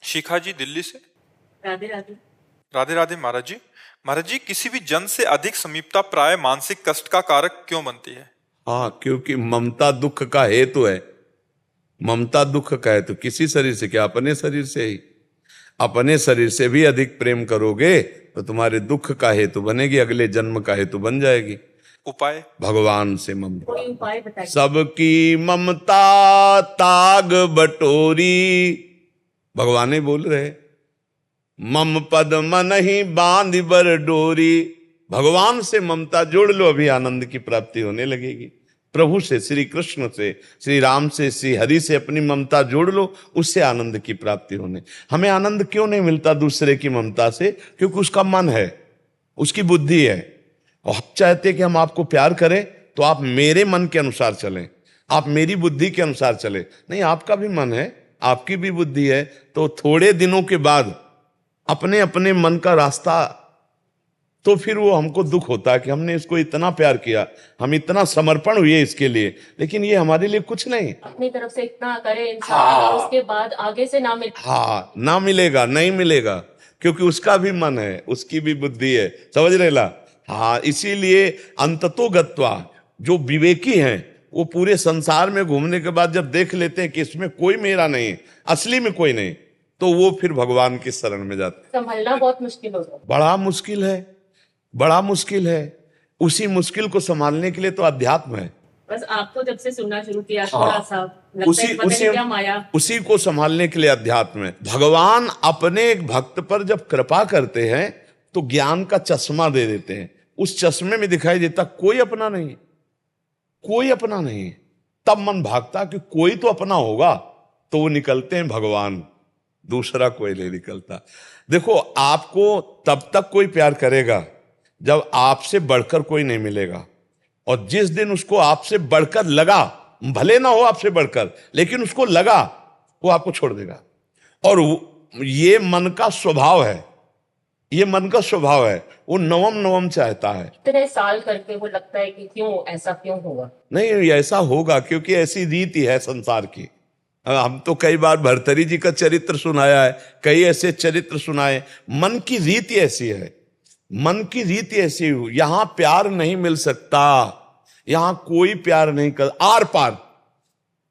शिखा जी दिल्ली से। राधे राधे। राधे राधे महाराज जी। महाराज जी, किसी भी जन से अधिक समीपता प्राय मानसिक कष्ट का कारक क्यों बनती है? हाँ, क्योंकि ममता दुख का हेतु है। ममता दुख का हेतु किसी शरीर से क्या, अपने शरीर से ही। अपने शरीर से भी अधिक प्रेम करोगे तो तुम्हारे दुख का हेतु बनेगी, अगले जन्म का हेतु बन जाएगी। उपाय? भगवान से ममता। कोई उपाय बताइए। सबकी ममता ताग बटोरी, भगवान ही बोल रहे। मम पद मन ही बांध बर डोरी। भगवान से ममता जोड़ लो, अभी आनंद की प्राप्ति होने लगेगी। प्रभु से, श्री कृष्ण से, श्री राम से, श्री हरि से अपनी ममता जोड़ लो, उससे आनंद की प्राप्ति होने। हमें आनंद क्यों नहीं मिलता दूसरे की ममता से? क्योंकि उसका मन है, उसकी बुद्धि है। और हम चाहते कि हम आपको प्यार करें तो आप मेरे मन के अनुसार चलें, आप मेरी बुद्धि के अनुसार चलें। नहीं, आपका भी मन है, आपकी भी बुद्धि है, तो थोड़े दिनों के बाद अपने अपने मन का रास्ता, तो फिर वो हमको दुख होता है कि हमने इसको इतना प्यार किया, हम इतना समर्पण हुए इसके लिए, लेकिन ये हमारे लिए कुछ नहीं। अपनी तरफ से इतना करे इंसान और उसके बाद आगे से ना मिले। हाँ, ना मिलेगा, नहीं मिलेगा, क्योंकि उसका भी मन है, उसकी भी बुद्धि है। समझ रहे ला? हाँ, इसीलिए अंततो गत्वा जो विवेकी हैं वो पूरे संसार में घूमने के बाद जब देख लेते हैं कि इसमें कोई मेरा नहीं, असली में कोई नहीं, तो वो फिर भगवान की शरण में जाते हैं। संभलना बहुत मुश्किल होता है। बड़ा मुश्किल है, बड़ा मुश्किल है। उसी मुश्किल को संभालने के लिए तो अध्यात्म है। बस आपको जब से सुनना शुरू किया थोड़ा सा लगता है उसी पता नहीं क्या माया। उसी को संभालने के लिए अध्यात्म है। भगवान अपने एक भक्त पर जब कृपा करते हैं तो ज्ञान का चश्मा दे देते हैं। उस चश्मे में दिखाई देता कोई अपना नहीं, कोई अपना नहीं। तब मन भागता कि कोई तो अपना होगा, तो वो निकलते हैं भगवान, दूसरा कोई नहीं निकलता। देखो, आपको तब तक कोई प्यार करेगा जब आपसे बढ़कर कोई नहीं मिलेगा, और जिस दिन उसको आपसे बढ़कर लगा, भले ना हो आपसे बढ़कर, लेकिन उसको लगा, वो आपको छोड़ देगा। और ये मन का स्वभाव है, ये मन का स्वभाव है, वो नवम नवम चाहता है। इतने साल करके वो लगता है कि क्यों ऐसा क्यों हुआ। नहीं, ऐसा होगा क्योंकि ऐसी रीति है संसार की। हम तो कई बार भर्तरी जी का चरित्र सुनाया है, कई ऐसे चरित्र सुनाए। मन की रीति ऐसी है, मन की रीति ऐसी। यहां प्यार नहीं मिल सकता, यहां कोई प्यार नहीं कर। आर पार,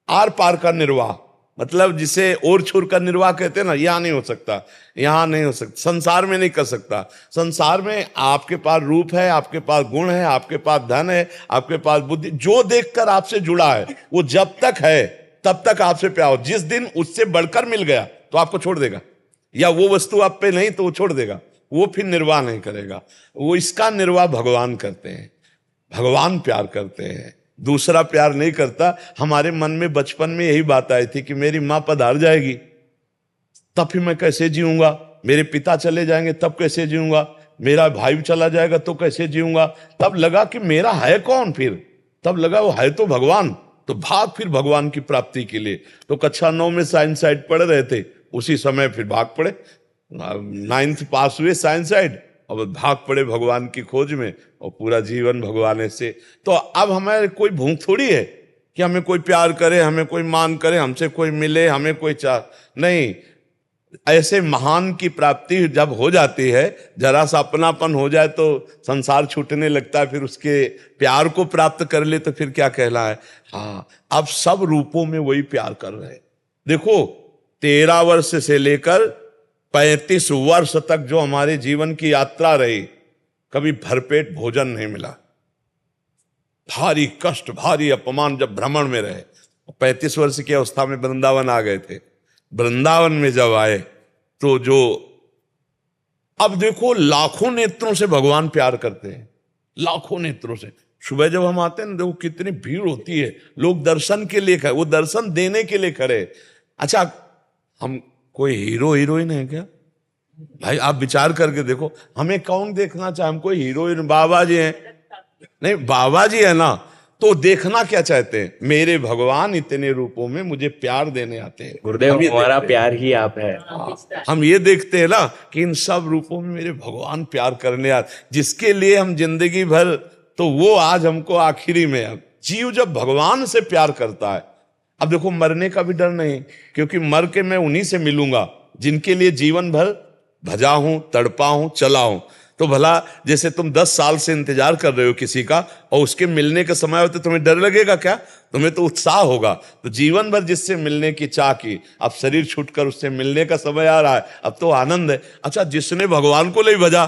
आर पार का निर्वाह, मतलब जिसे ओर छोर का निर्वाह कहते हैं ना, यहां नहीं हो सकता, यहां नहीं हो सकता, संसार में नहीं कर सकता। संसार में आपके पास रूप है, आपके पास गुण है, आपके पास धन है, आपके पास बुद्धि, जो देखकर आपसे जुड़ा है वो जब तक है तब तक आपसे प्यार हो। जिस दिन उससे बढ़कर मिल गया तो आपको छोड़ देगा, या वो वस्तु आप पे नहीं तो वो छोड़ देगा, वो फिर निर्वाह नहीं करेगा। वो इसका निर्वाह भगवान करते हैं, भगवान प्यार करते हैं, दूसरा प्यार नहीं करता। हमारे मन में बचपन में यही बात आई थी कि मेरी मां पधार जाएगी तब फिर मैं कैसे जीऊंगा, मेरे पिता चले जाएंगे तब कैसे जीऊंगा, मेरा भाई चला जाएगा तो कैसे जीऊंगा। तब लगा कि मेरा है कौन, फिर तब लगा वो है तो भगवान। तो भाग फिर भगवान की प्राप्ति के लिए। तो कक्षा 9 में साइंस साइड पढ़ रहे थे, उसी समय फिर भाग पड़े, 9th पास हुए साइंस साइड, और भाग पड़े भगवान की खोज में, और पूरा जीवन भगवान से। तो अब हमारे कोई भूख थोड़ी है कि हमें कोई प्यार करे, हमें कोई मान करे, हमसे कोई मिले, हमें कोई चाह नहीं। ऐसे महान की प्राप्ति जब हो जाती है, जरा सा अपनापन हो जाए तो संसार छूटने लगता है। फिर उसके प्यार को प्राप्त कर ले तो फिर क्या कहना है। हाँ, अब सब रूपों में वही प्यार कर रहे हैं। देखो, 13 वर्ष से लेकर 35 वर्ष तक जो हमारे जीवन की यात्रा रही, कभी भरपेट भोजन नहीं मिला, भारी कष्ट, भारी अपमान। जब भ्रमण में रहे, 35 वर्ष की अवस्था में वृंदावन आ गए थे। वृंदावन में जब आए तो जो, अब देखो, लाखों नेत्रों से भगवान प्यार करते हैं, लाखों नेत्रों से। सुबह जब हम आते हैं ना, देखो कितनी भीड़ होती है, लोग दर्शन के लिए खड़े, वो दर्शन देने के लिए खड़े। अच्छा, हम कोई हीरो हीरोइन है क्या भाई? आप विचार करके देखो, हमें कौन देखना चाहे? हम कोई हीरोइन, बाबा जी हैं? नहीं, बाबा जी है ना, तो देखना क्या चाहते हैं? मेरे भगवान इतने रूपों में मुझे प्यार देने आते हैं। गुरुदेव, हमारा प्यार ही आप है। हम ये देखते हैं ना कि इन सब रूपों में मेरे भगवान प्यार करने आते, जिसके लिए हम जिंदगी भर, तो वो आज हमको आखिरी में। अब जीव जब भगवान से प्यार करता है, अब देखो, मरने का भी डर नहीं, क्योंकि मर के मैं उन्हीं से मिलूंगा, जिनके लिए जीवन भर भजा हूं, तड़पा हूं, चला हूं। तो भला जैसे तुम 10 साल से इंतजार कर रहे हो किसी का और उसके मिलने का समय हो तो तुम्हें डर लगेगा क्या? तुम्हें तो उत्साह होगा। तो जीवन भर जिससे मिलने की चाह की, अब शरीर छूटकर उससे मिलने का समय आ रहा है, अब तो आनंद है। अच्छा, जिसने भगवान को नहीं भजा,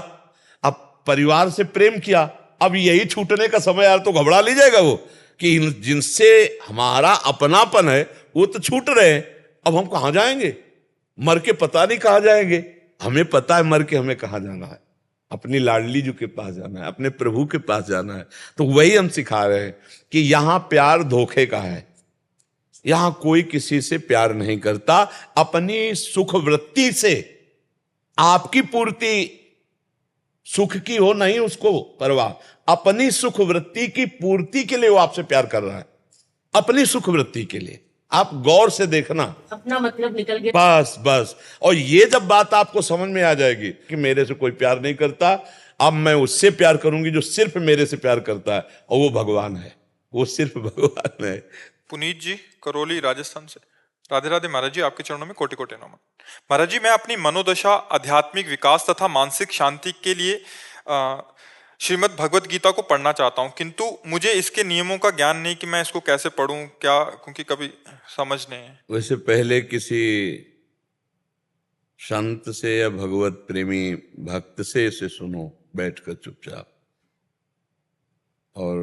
अब परिवार से प्रेम किया, अब यही छूटने का समय यार, तो घबरा ले जाएगा वो कि जिनसे हमारा अपनापन है वो तो छूट रहे हैं, अब हम कहां जाएंगे? मर के पता नहीं कहां जाएंगे। हमें पता है मर के हमें कहां जाना है, अपनी लाडली जी के पास जाना है, अपने प्रभु के पास जाना है। तो वही हम सिखा रहे हैं कि यहां प्यार धोखे का है, यहां कोई किसी से प्यार नहीं करता। अपनी सुख वृत्ति से आपकी पूर्ति सुख की हो नहीं उसको परवाह, अपनी सुख वृत्ति की पूर्ति के लिए वो आपसे प्यार कर रहा है, अपनी सुख वृत्ति के लिए। आप गौर से देखना, अपना मतलब निकल गया। बस बस। और ये जब बात आपको समझ में आ जाएगी कि मेरे से कोई प्यार नहीं करता, अब मैं उससे प्यार करूंगी जो सिर्फ मेरे से प्यार करता है, और वो भगवान है, वो सिर्फ भगवान है। पुनीत जी, करौली, राजस्थान से। राधे राधे महाराज जी, आपके चरणों में कोटि कोटि नमन। महाराज जी, मैं अपनी मनोदशा, आध्यात्मिक विकास तथा मानसिक शांति के लिए श्रीमद् भगवत गीता को पढ़ना चाहता हूँ, किंतु मुझे इसके नियमों का ज्ञान नहीं कि मैं इसको कैसे पढूं, क्या, क्योंकि कभी समझ नहीं है। वैसे पहले किसी संत से या भगवत प्रेमी भक्त से इसे सुनो बैठकर चुपचाप, और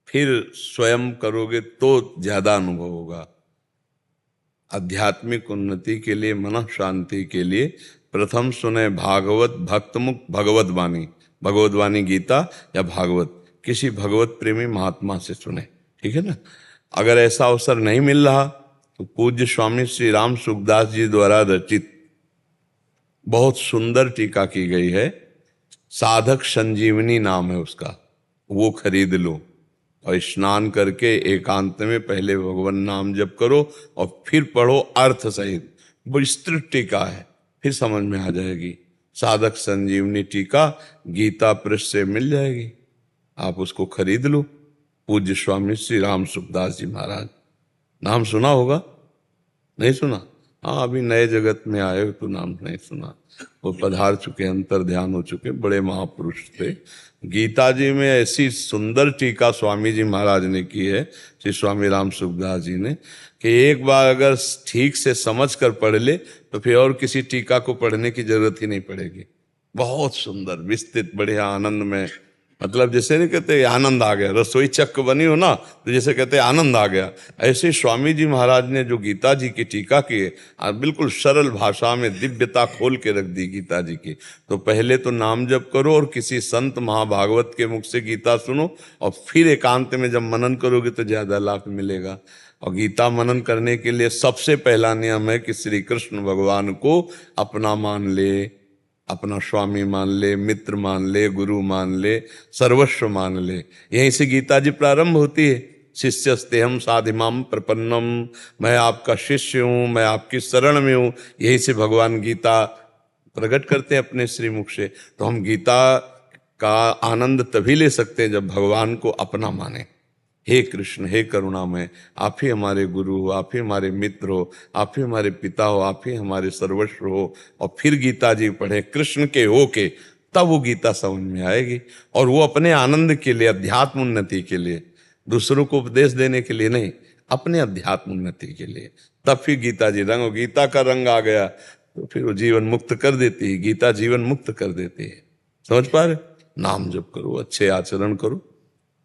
फिर स्वयं करोगे तो ज्यादा अनुभव होगा। आध्यात्मिक उन्नति के लिए, मन शांति के लिए प्रथम सुने भागवत भक्तमुख भगवत वाणी, भगवत वाणी गीता या भागवत, किसी भगवत प्रेमी महात्मा से सुने, ठीक है ना। अगर ऐसा अवसर नहीं मिल रहा तो पूज्य स्वामी श्री राम सुखदास जी द्वारा रचित बहुत सुंदर टीका की गई है, साधक संजीवनी नाम है उसका, वो खरीद लो और स्नान करके एकांत में पहले भगवान नाम जप करो और फिर पढ़ो अर्थ सहित। विस्तृत टीका है, फिर समझ में आ जाएगी। साधक संजीवनी टीका गीता पृष्ठ से मिल जाएगी, आप उसको खरीद लो। पूज्य स्वामी श्री राम सुखदास जी महाराज, नाम सुना होगा? नहीं सुना? हाँ, अभी नए जगत में आए हो तो नाम नहीं सुना। वो पधार चुके, अंतर ध्यान हो चुके, बड़े महापुरुष थे। गीता जी में ऐसी सुंदर टीका स्वामी जी महाराज ने की है, श्री स्वामी राम सुखदास जी ने, कि एक बार अगर ठीक से समझ कर पढ़ ले तो फिर और किसी टीका को पढ़ने की जरूरत ही नहीं पड़ेगी। बहुत सुंदर, विस्तृत, बढ़िया, आनंद में, मतलब जैसे नहीं कहते आनंद आ गया, रसोई चक्क बनी हो ना तो जैसे कहते आनंद आ गया, ऐसे स्वामी जी महाराज ने जो गीता जी की टीका की है, बिल्कुल सरल भाषा में दिव्यता खोल के रख दी गीता जी की। तो पहले तो नाम जप करो और किसी संत महाभागवत के मुख से गीता सुनो, और फिर एकांत में जब मनन करोगे तो ज्यादा लाभ मिलेगा। और गीता मनन करने के लिए सबसे पहला नियम है कि श्री कृष्ण भगवान को अपना मान ले, अपना स्वामी मान ले, मित्र मान ले, गुरु मान ले, सर्वस्व मान ले। यहीं से गीता जी प्रारंभ होती है। शिष्यस्तेहम साधिमाम प्रपन्नम, मैं आपका शिष्य हूँ, मैं आपकी शरण में हूँ। यहीं से भगवान गीता प्रकट करते हैं अपने श्रीमुख से। तो हम गीता का आनंद तभी ले सकते हैं जब भगवान को अपना माने। हे कृष्ण, हे करुणामय, आप ही हमारे गुरु हो, आप ही हमारे मित्र हो, आप ही हमारे पिता हो, आप ही हमारे सर्वस्व हो। और फिर गीता जी पढ़े कृष्ण के हो के, तब वो गीता समझ में आएगी। और वो अपने आनंद के लिए, अध्यात्म उन्नति के लिए, दूसरों को उपदेश देने के लिए नहीं, अपने अध्यात्म उन्नति के लिए, तब फिर गीता जी रंग, गीता का रंग आ गया तो फिर वो जीवन मुक्त कर देती है। गीता जीवन मुक्त कर देती है। समझ पा रहे? नाम जप करो, अच्छे आचरण करो,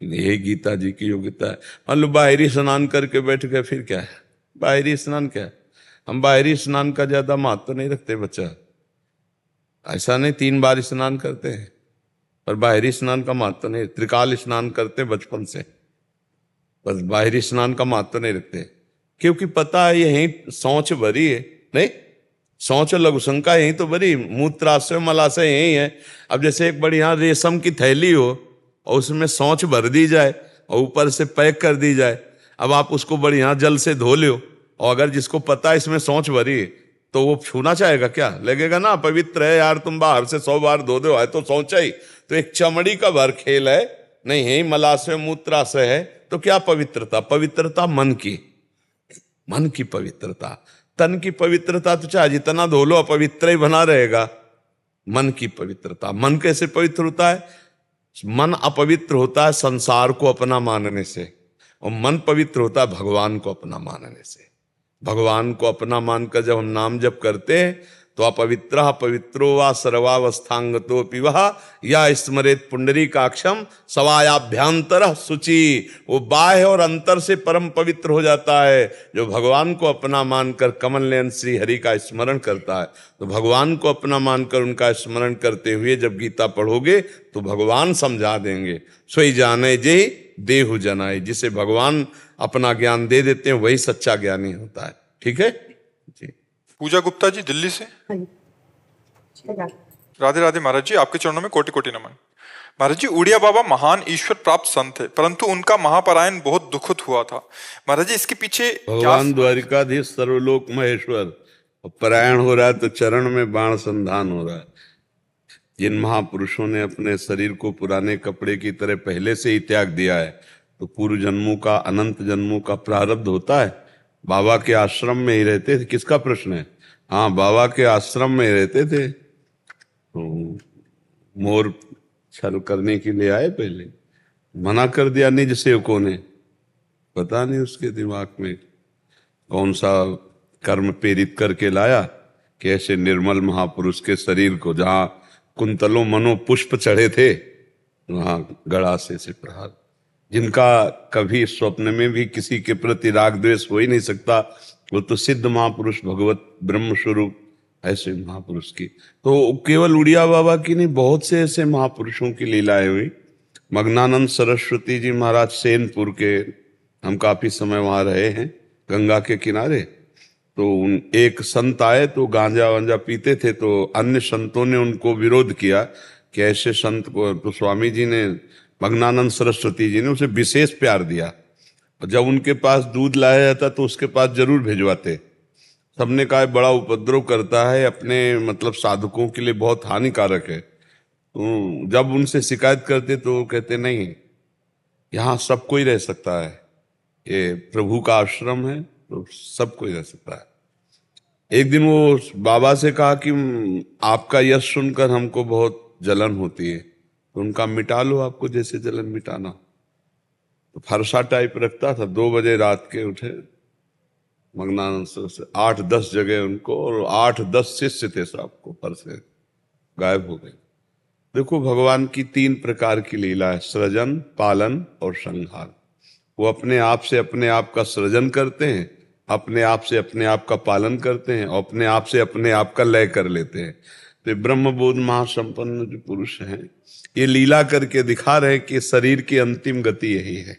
यही गीता जी की योग्यता है। मान लो बाहरी स्नान करके बैठ गए, फिर क्या है? बाहरी स्नान क्या है? हम बाहरी स्नान का ज्यादा महत्व नहीं रखते बच्चा, ऐसा नहीं 3 बार स्नान करते हैं, पर बाहरी स्नान का महत्व नहीं। त्रिकाल स्नान करते बचपन से, बस बाहरी स्नान का महत्व नहीं रखते, क्योंकि पता है यही शौच भरी है। नहीं, शौच लघुशंका यही तो भरी, मूत्राशय मलाशय यही है। अब जैसे एक बढ़िया रेशम की थैली हो और उसमें शौच भर दी जाए और ऊपर से पैक कर दी जाए, अब आप उसको बढ़िया जल से धो लो, और अगर जिसको पता है इसमें शौच भरी है तो वो छूना चाहेगा क्या? लगेगा ना पवित्र है यार, तुम बाहर से 100 बार धो दो, है तो शौचा ही। तो एक चमड़ी का भर खेल है, नहीं है मलाशय मूत्राशय है, तो क्या पवित्रता? पवित्रता मन की, मन की पवित्रता। तन की पवित्रता तो चाहे जितना धो लो अपवित्र ही बना रहेगा। मन की पवित्रता, मन कैसे पवित्र होता है? मन अपवित्र होता है संसार को अपना मानने से, और मन पवित्र होता है भगवान को अपना मानने से। भगवान को अपना मानकर जब हम नाम जप करते हैं तो अपवित्र पवित्रो वा सर्वावस्थांगतो पिवह या स्मरेत पुंडरीकाक्षम सवायाभ्यांतर शुचि। वो बाह्य और अंतर से परम पवित्र हो जाता है जो भगवान को अपना मानकर कमल नयन श्री हरि का स्मरण करता है। तो भगवान को अपना मानकर उनका स्मरण करते हुए जब गीता पढ़ोगे तो भगवान समझा देंगे। सोई जाने जे देहु जनाए, जिसे भगवान अपना ज्ञान दे देते हैं वही सच्चा ज्ञानी होता है। ठीक है जी। पूजा गुप्ता जी दिल्ली से। राधे राधे महाराज जी, आपके चरणों में कोटि कोटि नमन। महाराज जी, उड़िया बाबा महान ईश्वर प्राप्त संत थे, परंतु उनका महापरायण बहुत दुखद हुआ था। महाराज जी, इसके पीछे भगवान द्वारिकाधीश सर्वलोक महेश्वर परायण हो रहा है तो चरण में बाण संधान हो रहा है। जिन महापुरुषों ने अपने शरीर को पुराने कपड़े की तरह पहले से ही त्याग दिया है तो पूर्व जन्मों का, अनंत जन्मों का प्रारब्ध होता है। बाबा के आश्रम में ही रहते थे, किसका प्रश्न है? हाँ, बाबा के आश्रम में ही रहते थे। तो मोर छल करने के लिए आए, पहले मना कर दिया निज सेवकों ने। पता नहीं उसके दिमाग में कौन सा कर्म प्रेरित करके लाया कि ऐसे निर्मल महापुरुष के शरीर को, जहां कुंतलों मनो पुष्प चढ़े थे, वहां गड़ा से प्रहार। जिनका कभी स्वप्न में भी किसी के प्रति राग द्वेष हो ही नहीं सकता, वो तो सिद्ध महापुरुष, भगवत ब्रह्म स्वरूप ऐसे महापुरुष की। तो केवल उड़िया बाबा की नहीं, बहुत से ऐसे महापुरुषों की लीलाएं हुई। मग्नानंद सरस्वती जी महाराज सेनपुर के, हम काफी समय वहां रहे हैं गंगा के किनारे। तो एक संत आए तो गांजा वांजा पीते थे, तो अन्य संतों ने उनको विरोध किया कि ऐसे संत को, तो स्वामी जी ने, मग्नानंद सरस्वती जी ने उसे विशेष प्यार दिया। और जब उनके पास दूध लाया जाता तो उसके पास जरूर भिजवाते। सबने कहा बड़ा उपद्रव करता है, अपने मतलब साधकों के लिए बहुत हानिकारक है। तो जब उनसे शिकायत करते तो कहते नहीं, यहाँ सब कोई रह सकता है, ये प्रभु का आश्रम है तो सब कोई रह सकता है। एक दिन वो बाबा से कहा कि आपका यश सुनकर हमको बहुत जलन होती है, तो उनका मिटा लो, आपको जैसे जलन मिटाना। तो फरसा टाइप रखता था। 2 बजे रात के उठे मग्नानंद से 8-10 जगह उनको, और 8-10 शिष्य थे, सबको फरसे गायब हो गए। देखो, भगवान की 3 प्रकार की लीला है, सृजन, पालन और संहार। वो अपने आप से अपने आप का सृजन करते हैं, अपने आप से अपने आप का पालन करते हैं, और अपने आप से अपने आप का लय कर लेते हैं। तो ब्रह्मबोध महासंपन्न जो पुरुष हैं, ये लीला करके दिखा रहे कि शरीर की अंतिम गति यही है,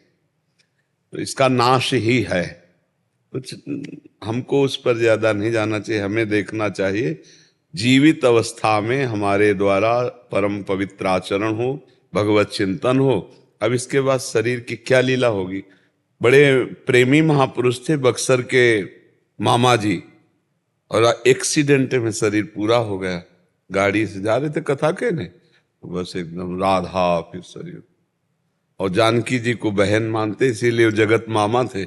तो इसका नाश ही है। कुछ हमको उस पर ज्यादा नहीं जाना चाहिए। हमें देखना चाहिए जीवित अवस्था में हमारे द्वारा परम पवित्र आचरण हो, भगवत चिंतन हो। अब इसके बाद शरीर की क्या लीला होगी। बड़े प्रेमी महापुरुष थे बक्सर के मामा जी, और एक्सीडेंट में शरीर पूरा हो गया। गाड़ी से जा रहे थे कथा कहने, तो बस एकदम राधा फिर शरीर। और जानकी जी को बहन मानते, इसीलिए वो जगत मामा थे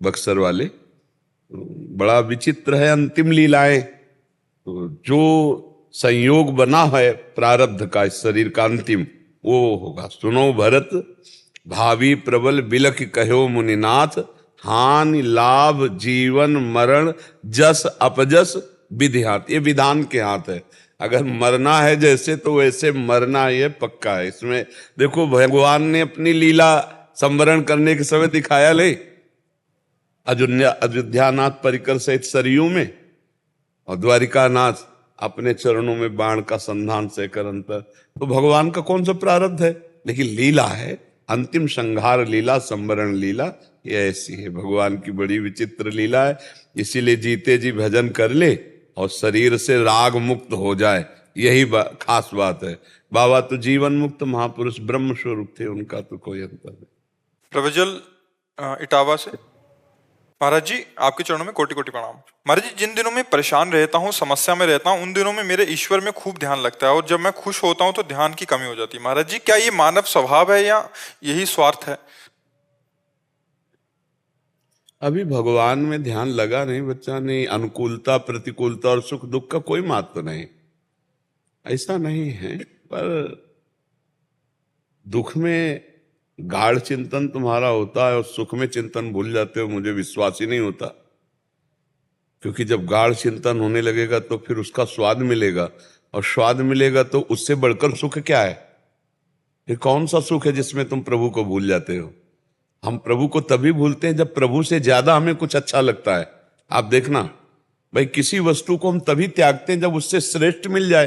बक्सर वाले। तो बड़ा विचित्र है अंतिम लीलाएं। तो जो संयोग बना है प्रारब्ध का, इस शरीर का अंतिम, वो होगा। सुनो भरत भावी प्रबल बिलख कहो मुनिनाथ, हानि लाभ जीवन मरण जस अपजस विधि हाथ। ये विधान के हाथ है। अगर मरना है जैसे, तो वैसे मरना ये पक्का है। इसमें देखो, भगवान ने अपनी लीला संवरण करने के समय दिखाया ले, अयोध्यानाथ परिकर सहित सरयू में, और द्वारिकानाथ अपने चरणों में बाण का संधान से कर अंतर। तो भगवान का कौन सा प्रारब्ध है, लेकिन लीला है। अंतिम संहार लीला, संवरण लीला, ये ऐसी है। भगवान की बड़ी विचित्र लीला है। इसीलिए जीते जी भजन कर ले और शरीर से राग मुक्त हो जाए, यही खास बात है। बाबा तो जीवन मुक्त महापुरुष ब्रह्म स्वरूप थे, उनका तो कोई अंतर नहीं। प्रवजल इटावा से। महाराज जी, आपके चरणों में कोटि कोटि प्रणाम। महाराज जी, जिन दिनों में परेशान रहता हूँ, समस्या में रहता हूँ, उन दिनों में मेरे ईश्वर में खूब ध्यान लगता है, और जब मैं खुश होता हूँ तो ध्यान की कमी हो जाती है। महाराज जी, क्या ये मानव स्वभाव है या यही स्वार्थ है? अभी भगवान में ध्यान लगा नहीं बच्चा, नहीं अनुकूलता प्रतिकूलता और सुख दुख का कोई महत्व नहीं, ऐसा नहीं है। पर दुख में गाढ़ चिंतन तुम्हारा होता है और सुख में चिंतन भूल जाते हो, मुझे विश्वास ही नहीं होता। क्योंकि जब गाढ़ चिंतन होने लगेगा तो फिर उसका स्वाद मिलेगा, और स्वाद मिलेगा तो उससे बढ़कर सुख क्या है? फिर कौन सा सुख है जिसमें तुम प्रभु को भूल जाते हो? हम प्रभु को तभी भूलते हैं जब प्रभु से ज्यादा हमें कुछ अच्छा लगता है। आप देखना भाई, किसी वस्तु को हम तभी त्यागते हैं जब उससे श्रेष्ठ मिल जाए।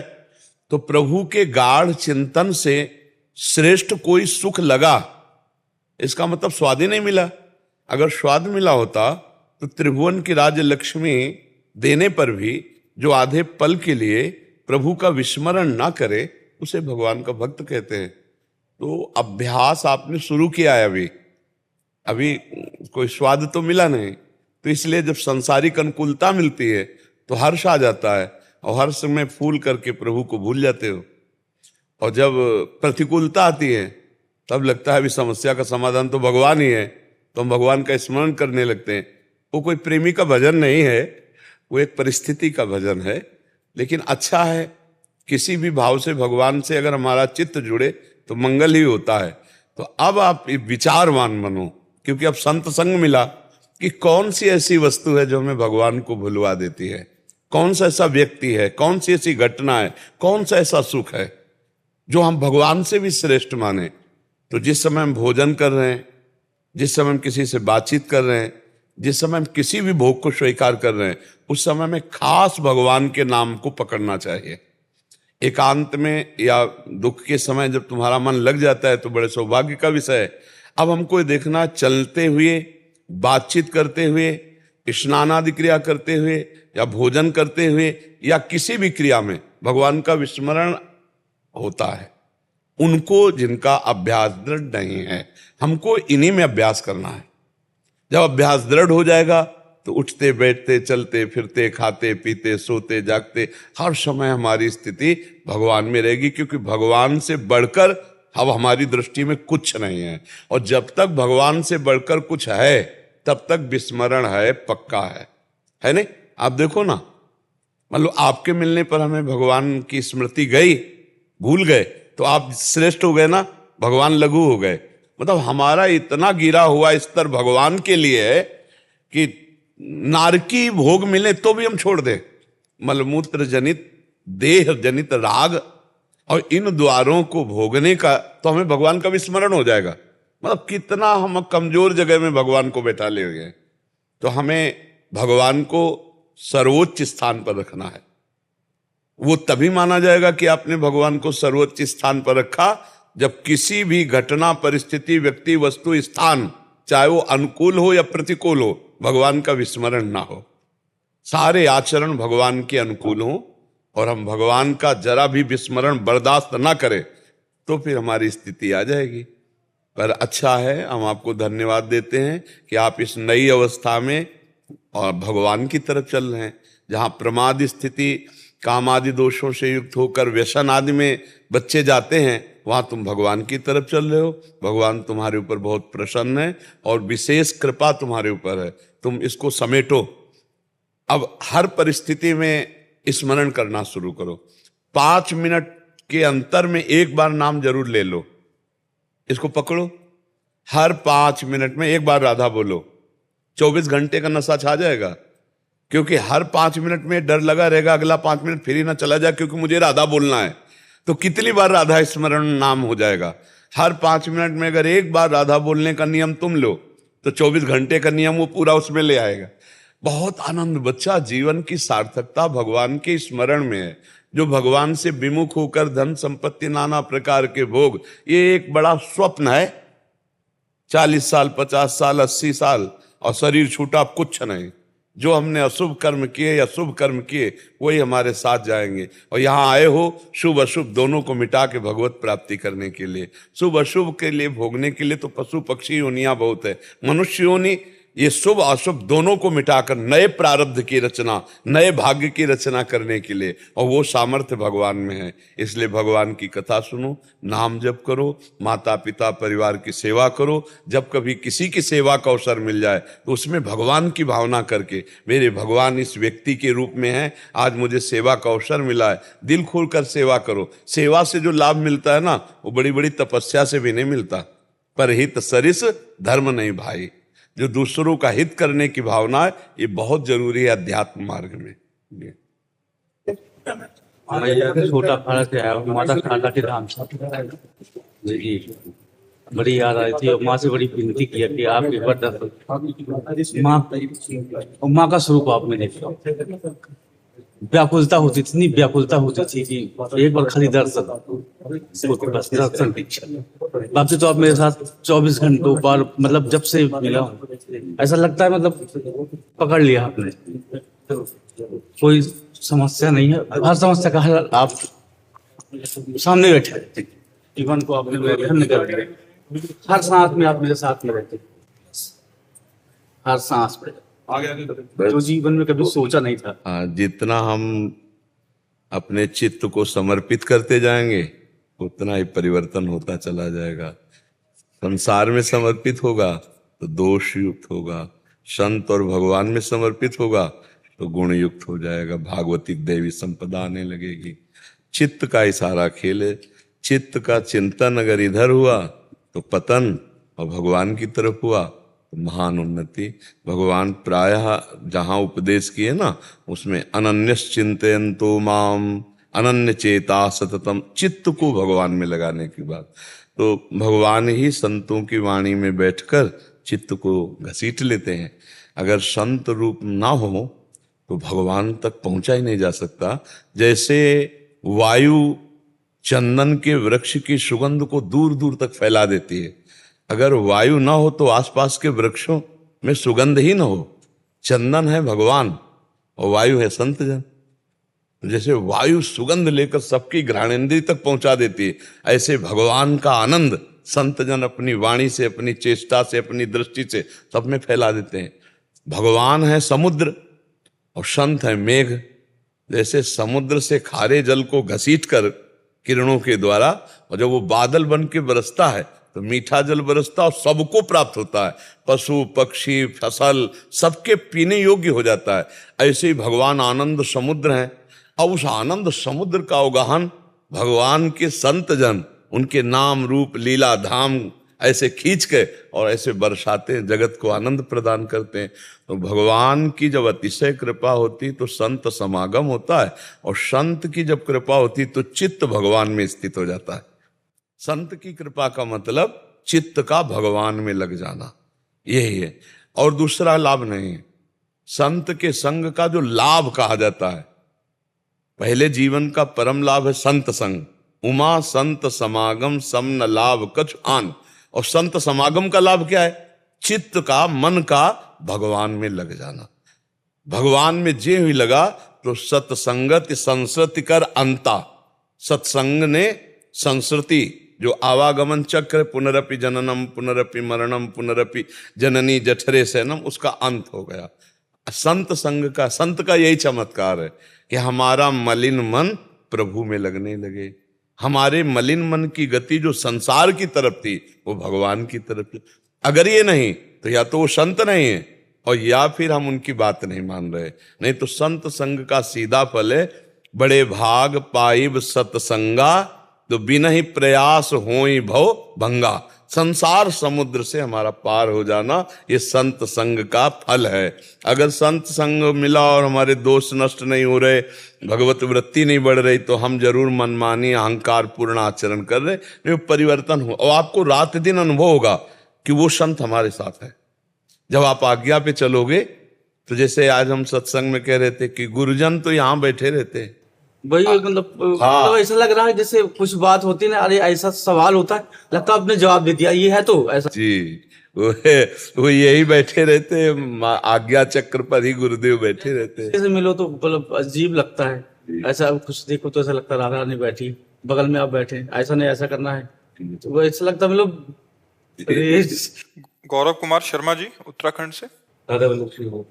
तो प्रभु के गाढ़ चिंतन से श्रेष्ठ कोई सुख लगा, इसका मतलब स्वाद ही नहीं मिला। अगर स्वाद मिला होता तो त्रिभुवन की राज्य लक्ष्मी देने पर भी जो आधे पल के लिए प्रभु का विस्मरण ना करे उसे भगवान का भक्त कहते हैं। तो अभ्यास आपने शुरू किया है, अभी कोई स्वाद तो मिला नहीं, तो इसलिए जब सांसारिक अनुकूलता मिलती है तो हर्ष आ जाता है, और हर्ष में फूल करके प्रभु को भूल जाते हो। और जब प्रतिकूलता आती है तब लगता है अभी समस्या का समाधान तो भगवान ही है, तो हम भगवान का स्मरण करने लगते हैं। वो कोई प्रेमी का भजन नहीं है, वो एक परिस्थिति का भजन है। लेकिन अच्छा है, किसी भी भाव से भगवान से अगर हमारा चित्त जुड़े तो मंगल ही होता है। तो अब आप विचारवान बनो, क्योंकि अब संत संग मिला कि कौन सी ऐसी वस्तु है जो हमें भगवान को भुलवा देती है, कौन सा ऐसा व्यक्ति है, कौन सी ऐसी घटना है, कौन सा ऐसा सुख है जो हम भगवान से भी श्रेष्ठ माने। तो जिस समय हम भोजन कर रहे हैं, जिस समय हम किसी से बातचीत कर रहे हैं, जिस समय हम किसी भी भोग को स्वीकार कर रहे हैं, उस समय में खास भगवान के नाम को पकड़ना चाहिए। एकांत में या दुख के समय जब तुम्हारा मन लग जाता है तो बड़े सौभाग्य का विषय है। अब हमको ये देखना, चलते हुए, बातचीत करते हुए, स्नान आदि क्रिया करते हुए, या भोजन करते हुए, या किसी भी क्रिया में भगवान का विस्मरण होता है। उनको जिनका अभ्यास दृढ़ नहीं है, हमको इन्हीं में अभ्यास करना है। जब अभ्यास दृढ़ हो जाएगा तो उठते बैठते चलते फिरते खाते पीते सोते जागते हर समय हमारी स्थिति भगवान में रहेगी, क्योंकि भगवान से बढ़कर अब हमारी दृष्टि में कुछ नहीं है। और जब तक भगवान से बढ़कर कुछ है तब तक विस्मरण है, पक्का है नहीं? आप देखो ना, मतलब आपके मिलने पर हमें भगवान की स्मृति गई, भूल गए तो आप श्रेष्ठ हो गए ना, भगवान लघु हो गए। मतलब हमारा इतना गिरा हुआ स्तर भगवान के लिए है कि नारकी भोग मिले तो भी हम छोड़ दें। मलमूत्र जनित देह जनित राग और इन द्वारों को भोगने का तो हमें भगवान का विस्मरण हो जाएगा। मतलब कितना हम कमजोर जगह में भगवान को बैठा ले गए। तो हमें भगवान को सर्वोच्च स्थान पर रखना है। वो तभी माना जाएगा कि आपने भगवान को सर्वोच्च स्थान पर रखा जब किसी भी घटना, परिस्थिति, व्यक्ति, वस्तु, स्थान, चाहे वो अनुकूल हो या प्रतिकूल हो, भगवान का विस्मरण ना हो। सारे आचरण भगवान के अनुकूल हो और हम भगवान का जरा भी विस्मरण बर्दाश्त ना करें तो फिर हमारी स्थिति आ जाएगी। पर अच्छा है, हम आपको धन्यवाद देते हैं कि आप इस नई अवस्था में और भगवान की तरफ चल रहे हैं। जहाँ प्रमाद स्थिति, काम आदि दोषों से युक्त होकर व्यसन आदि में बच्चे जाते हैं, वहाँ तुम भगवान की तरफ चल रहे हो। भगवान तुम्हारे ऊपर बहुत प्रसन्न है और विशेष कृपा तुम्हारे ऊपर है। तुम इसको समेटो। अब हर परिस्थिति में स्मरण करना शुरू करो। 5 मिनट के अंतर में एक बार नाम जरूर ले लो, इसको पकड़ो। हर 5 मिनट में एक बार राधा बोलो, 24 घंटे का नशा छा जाएगा। क्योंकि हर 5 मिनट में डर लगा रहेगा अगला 5 मिनट फिर ही ना चला जाए, क्योंकि मुझे राधा बोलना है। तो कितनी बार राधा स्मरण नाम हो जाएगा। हर 5 मिनट में अगर एक बार राधा बोलने का नियम तुम लो तो 24 घंटे का नियम वो पूरा उसमें ले आएगा। बहुत आनंद। बच्चा, जीवन की सार्थकता भगवान के स्मरण में है। जो भगवान से विमुख होकर धन संपत्ति, नाना प्रकार के भोग, ये एक बड़ा स्वप्न है। 40 साल, 50 साल, 80 साल और शरीर छूटा, कुछ नहीं। जो हमने अशुभ कर्म किए या शुभ कर्म किए वही हमारे साथ जाएंगे। और यहाँ आए हो शुभ अशुभ दोनों को मिटा के भगवत प्राप्ति करने के लिए। शुभ अशुभ के लिए भोगने के लिए तो पशु पक्षी योनियां बहुत है। मनुष्य योनि ये शुभ अशुभ दोनों को मिटाकर नए प्रारब्ध की रचना, नए भाग्य की रचना करने के लिए, और वो सामर्थ्य भगवान में है। इसलिए भगवान की कथा सुनो, नाम जप करो, माता पिता परिवार की सेवा करो। जब कभी किसी की सेवा का अवसर मिल जाए तो उसमें भगवान की भावना करके, मेरे भगवान इस व्यक्ति के रूप में है, आज मुझे सेवा का अवसर मिला है, दिल खोलकर सेवा करो। सेवा से जो लाभ मिलता है ना, वो बड़ी बड़ी तपस्या से भी नहीं मिलता। पर हित सरिस धर्म नहीं भाई। जो दूसरों का हित करने की भावना है, ये बहुत जरूरी है अध्यात्म मार्ग में। मैं छोटा खाना से आया हूँ, माता खाना के धाम से जी। बड़ी याद आई थी और माँ से बड़ी विनती किया कि आप एक बार दर्शन, माँ का स्वरूप आपने देखा। व्याकुलता होती थी, इतनी व्याकुलता होती थी कि एक बार खाली दर्शन, बस दर्शन दीक्षा। बाकी तो आप मेरे साथ 24 घंटों बार, मतलब जब से मिला हूँ ऐसा लगता है मतलब पकड़ लिया आपने। कोई समस्या नहीं है, हर समस्या का हल आप सामने बैठे रहते हैं। जीवन को आपने धन्य कर दिया। हर सांस में आप मेरे साथ में रहते, हर सांस में, जो जीवन में कभी सोचा नहीं था। जितना हम अपने चित्त को समर्पित करते जाएंगे उतना ही परिवर्तन होता चला जाएगा। संसार में समर्पित होगा तो दोष युक्त होगा, संत और भगवान में समर्पित होगा तो गुण युक्त हो जाएगा, भागवतिक देवी संपदा आने लगेगी। चित्त का इशारा खेल है, चित्त का चिंतन अगर इधर हुआ तो पतन, और भगवान की तरफ हुआ तो महान उन्नति। भगवान प्रायः जहां उपदेश किए ना, उसमें अनन्यस चिंतयन्तो माम अनन्य चेता सततम, चित्त को भगवान में लगाने की बात। तो भगवान ही संतों की वाणी में बैठकर चित्त को घसीट लेते हैं। अगर संत रूप ना हो तो भगवान तक पहुंचा ही नहीं जा सकता। जैसे वायु चंदन के वृक्ष की सुगंध को दूर दूर तक फैला देती है, अगर वायु ना हो तो आसपास के वृक्षों में सुगंध ही ना हो। चंदन है भगवान और वायु है संतजन। जैसे वायु सुगंध लेकर सबकी घ्राणेंद्रिय तक पहुंचा देती है, ऐसे भगवान का आनंद संतजन अपनी वाणी से, अपनी चेष्टा से, अपनी दृष्टि से सब में फैला देते हैं। भगवान है समुद्र और संत है मेघ। जैसे समुद्र से खारे जल को घसीट कर किरणों के द्वारा, और जब वो बादल बन के बरसता है तो मीठा जल बरसता और सबको प्राप्त होता है, पशु पक्षी फसल सबके पीने योग्य हो जाता है। ऐसे ही भगवान आनंद समुद्र हैं, और उस आनंद समुद्र का अवगाहन भगवान के संत जन उनके नाम रूप लीला धाम ऐसे खींच के और ऐसे बरसाते हैं, जगत को आनंद प्रदान करते हैं। तो भगवान की जब अतिशय कृपा होती तो संत समागम होता है, और संत की जब कृपा होती तो चित्त भगवान में स्थित हो जाता है। संत की कृपा का मतलब चित्त का भगवान में लग जाना, यही है, और दूसरा लाभ नहीं है। संत के संग का जो लाभ कहा जाता है, पहले जीवन का परम लाभ है संत संग। उमा संत समागम सम न लाभ कछ आन। और संत समागम का लाभ क्या है? चित्त का, मन का भगवान में लग जाना। भगवान में जे हुई लगा तो सत्संगत संस्कृति कर अंता। सत्संग ने संस्कृति, जो आवागमन चक्र, पुनरपि जननम पुनरपि मरणम पुनरपि जननी जठरे सैनम, उसका अंत हो गया। संत संग का, संत का यही चमत्कार है कि हमारा मलिन मन प्रभु में लगने लगे। हमारे मलिन मन की गति जो संसार की तरफ थी वो भगवान की तरफ थी। अगर ये नहीं तो या तो वो संत नहीं है, और या फिर हम उनकी बात नहीं मान रहे। नहीं तो संत संग का सीधा फल है, बड़े भाग पाइब सत्संगा तो बिना ही प्रयास होई भव भंगा। संसार समुद्र से हमारा पार हो जाना, ये संत संग का फल है। अगर संत संग मिला और हमारे दोष नष्ट नहीं हो रहे, भगवत वृत्ति नहीं बढ़ रही, तो हम जरूर मनमानी अहंकार पूर्ण आचरण कर रहे, नहीं परिवर्तन हो। और आपको रात दिन अनुभव होगा कि वो संत हमारे साथ है। जब आप आज्ञा पे चलोगे तो जैसे आज हम सत्संग में कह रहे थे कि गुरुजन तो यहाँ बैठे रहते हैं, वही मतलब ऐसा लग रहा है जैसे कुछ बात होती है ना, अरे ऐसा सवाल होता है, लगता है आपने जवाब दे दिया, ये है तो ऐसा जी। वो यही बैठे रहते हैं, आज्ञा चक्र पर ही गुरुदेव बैठे रहते हैं। ऐसे मिलो तो मतलब अजीब लगता है। ऐसा कुछ देखो तो ऐसा लगता है राधा रानी बैठी बगल में, आप बैठे, ऐसा नहीं ऐसा करना है, तो वो ऐसा लगता है मतलब। गौरव कुमार शर्मा जी उत्तराखंड से। राधा वल्लभ श्री हो।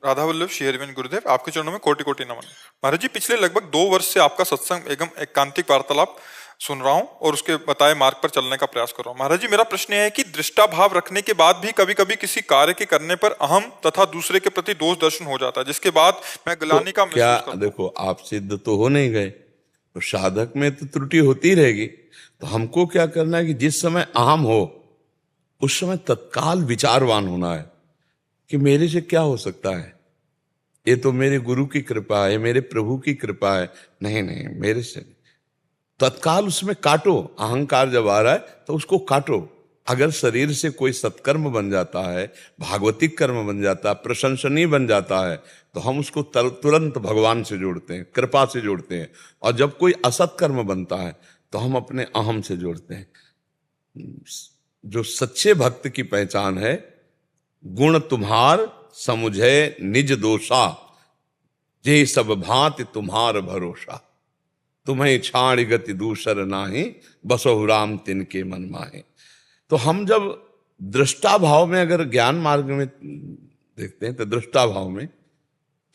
राधा वल्लभ श्री हरिवंश गुरुदेव, आपके चरणों में कोटि कोटि नमन। महाराज जी, पिछले लगभग 2 वर्ष से आपका सत्संग एवं एकांतिक वार्तालाप सुन रहा हूं और उसके बताए मार्ग पर चलने का प्रयास कर रहा हूं। महाराज जी, मेरा प्रश्न है कि दृष्टा भाव रखने के बाद भी कभी कभी किसी कार्य के करने पर अहम तथा दूसरे के प्रति दोष दर्शन हो जाता है, जिसके बाद मैं ग्लानि का क्या महसूस करता हूं। देखो, आप सिद्ध तो हो नहीं गए, तो साधक में तो त्रुटि होती रहेगी। तो हमको क्या करना है कि जिस समय अहम हो उस समय तत्काल विचारवान होना है कि मेरे से क्या हो सकता है, ये तो मेरे गुरु की कृपा है, मेरे प्रभु की कृपा है, नहीं नहीं मेरे से नहीं। तत्काल उसमें काटो। अहंकार जब आ रहा है तो उसको काटो। अगर शरीर से कोई सत्कर्म बन जाता है, भागवतिक कर्म बन जाता है, प्रशंसनीय बन जाता है, तो हम उसको तुरंत भगवान से जोड़ते हैं, कृपा से जोड़ते हैं। और जब कोई असत कर्म बनता है तो हम अपने अहम से जोड़ते हैं। जो सच्चे भक्त की पहचान है, गुण तुम्हार समुझे निज दोषा, जे सब भांति तुम्हार भरोसा, तुम्हें छाड़ गति दूसर नाही, बसहु राम तिनके मन माहे। तो हम जब दृष्टा भाव में, अगर ज्ञान मार्ग में देखते हैं तो दृष्टा भाव में,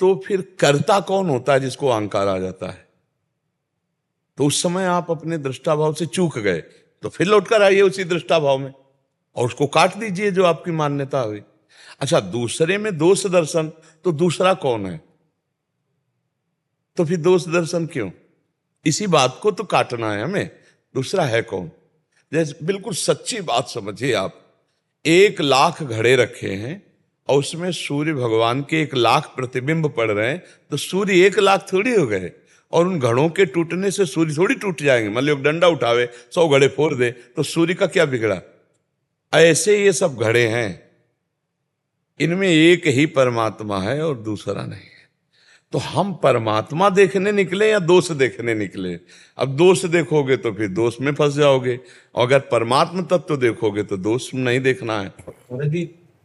तो फिर कर्ता कौन होता है जिसको अहंकार आ जाता है? तो उस समय आप अपने दृष्टा भाव से चूक गए, तो फिर लौटकर आइए उसी दृष्टा भाव में और उसको काट दीजिए जो आपकी मान्यता हुई। अच्छा, दूसरे में दोष दर्शन, तो दूसरा कौन है? तो फिर दोष दर्शन क्यों? इसी बात को तो काटना है हमें, दूसरा है कौन? जैसे बिल्कुल सच्ची बात समझिए आप, 1,00,000 घड़े रखे हैं और उसमें सूर्य भगवान के 1,00,000 प्रतिबिंब पड़ रहे हैं, तो सूर्य 1,00,000 थोड़ी हो गए। और उन घड़ों के टूटने से सूर्य थोड़ी टूट जाएंगे। मान लो डंडा उठावे 100 घड़े फोड़ दे तो सूर्य का क्या बिगड़ा? ऐसे ये सब घड़े हैं, इनमें एक ही परमात्मा है और दूसरा नहीं है। तो हम परमात्मा देखने निकले या दोष देखने निकले? अब दोष देखोगे तो फिर दोष में फंस जाओगे, और अगर परमात्मा तत्व देखोगे तो दोष नहीं देखना है।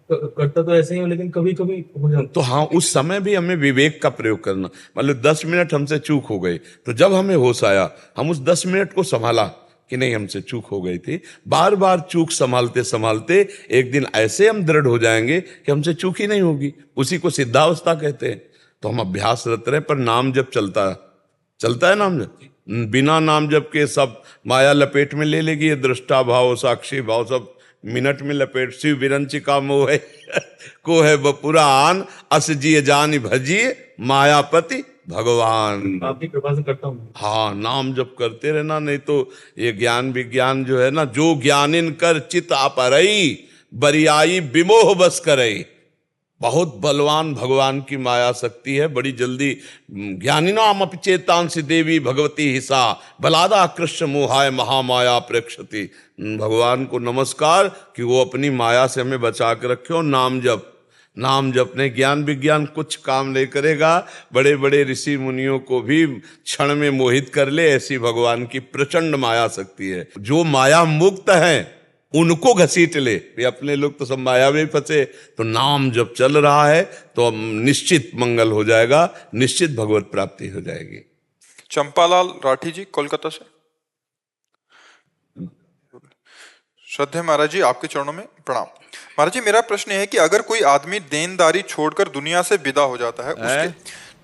करता तो ऐसे ही हूं, लेकिन कभी कभी हो जाता। तो हाँ, उस समय भी हमें विवेक का प्रयोग करना। मतलब 10 मिनट हमसे चूक हो गई, तो जब हमें होश आया, हम उस 10 मिनट को संभाला कि नहीं हमसे चूक हो गई थी। बार बार चूक संभालते संभालते एक दिन ऐसे हम दृढ़ हो जाएंगे कि हमसे चूक ही नहीं होगी। उसी को सिद्धावस्था कहते हैं। तो हम अभ्यासरत रहे, पर नाम जप चलता है नाम जप। बिना नाम जप के सब माया लपेट में ले लेगी। ये दृष्टा भाव, साक्षी भाव सब मिनट में लपेट। शिव विरंचिका मोह है को है बपुरान, अस जिय जानि भजिए मायापति भगवान। आपकी कृपा से करता हूँ। हाँ, नाम जप करते रहना, नहीं तो ये ज्ञान विज्ञान जो है ना, जो ज्ञानिन कर चित अपरई, बरियाई विमोह बस करई। बहुत बलवान भगवान की माया शक्ति है, बड़ी जल्दी। ज्ञानिनाम अपि चेतांसि देवी भगवती हिसा, बलादा कृष्ण मोहाय महामाया प्रेक्षति। भगवान को नमस्कार कि वो अपनी माया से हमें बचा के रखे। और नाम जप ने ज्ञान विज्ञान कुछ काम नहीं करेगा। बड़े बड़े ऋषि मुनियों को भी क्षण में मोहित कर ले, ऐसी भगवान की प्रचंड माया शक्ति है। जो माया मुक्त है उनको घसीट ले। वे अपने लोग तो सब माया में फंसे। तो नाम जब चल रहा है तो निश्चित मंगल हो जाएगा, निश्चित भगवत प्राप्ति हो जाएगी। चंपालाल राठी जी, कोलकाता से। श्रद्धेय महाराज जी, आपके चरणों में प्रणाम। महाराज जी, मेरा प्रश्न है कि अगर कोई आदमी देनदारी छोड़कर दुनिया से विदा हो जाता है, उसके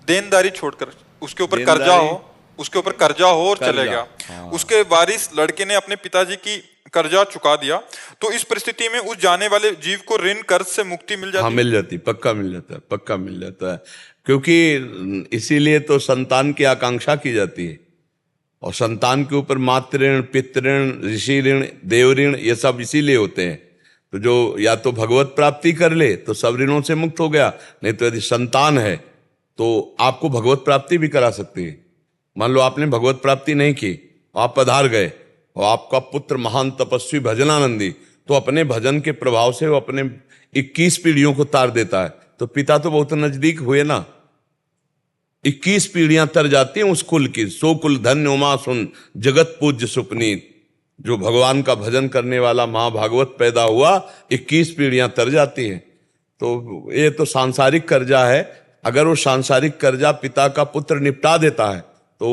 देनदारी छोड़कर, उसके ऊपर कर्जा हो और चले गया, उसके वारिस लड़के ने अपने पिताजी की कर्जा चुका दिया, तो इस परिस्थिति में उस जाने वाले जीव को ऋण कर्ज से मुक्ति मिल जाती है? हाँ, मिल जाती, पक्का मिल जाता है। क्योंकि इसीलिए तो संतान की आकांक्षा की जाती है। और संतान के ऊपर मातृ ऋण, पितृ ऋण, ऋषि ऋण, देव ऋण, ये सब इसीलिए होते हैं। तो जो या तो भगवत प्राप्ति कर ले तो सब ऋणों से मुक्त हो गया, नहीं तो यदि संतान है तो आपको भगवत प्राप्ति भी करा सकती है। मान लो आपने भगवत प्राप्ति नहीं की, आप पधार गए और आपका पुत्र महान तपस्वी भजनानंदी, तो अपने भजन के प्रभाव से वो अपने 21 पीढ़ियों को तार देता है। तो पिता तो बहुत नजदीक हुए ना, 21 पीढ़ियां तर जाती हैं उस कुल की। सो कुल धन्य उमा सुन, जगत पूज्य सुपनीत। जो भगवान का भजन करने वाला महाभागवत पैदा हुआ, 21 पीढ़ियां तर जाती हैं। तो ये तो सांसारिक कर्जा है। अगर वो सांसारिक कर्जा पिता का पुत्र निपटा देता है तो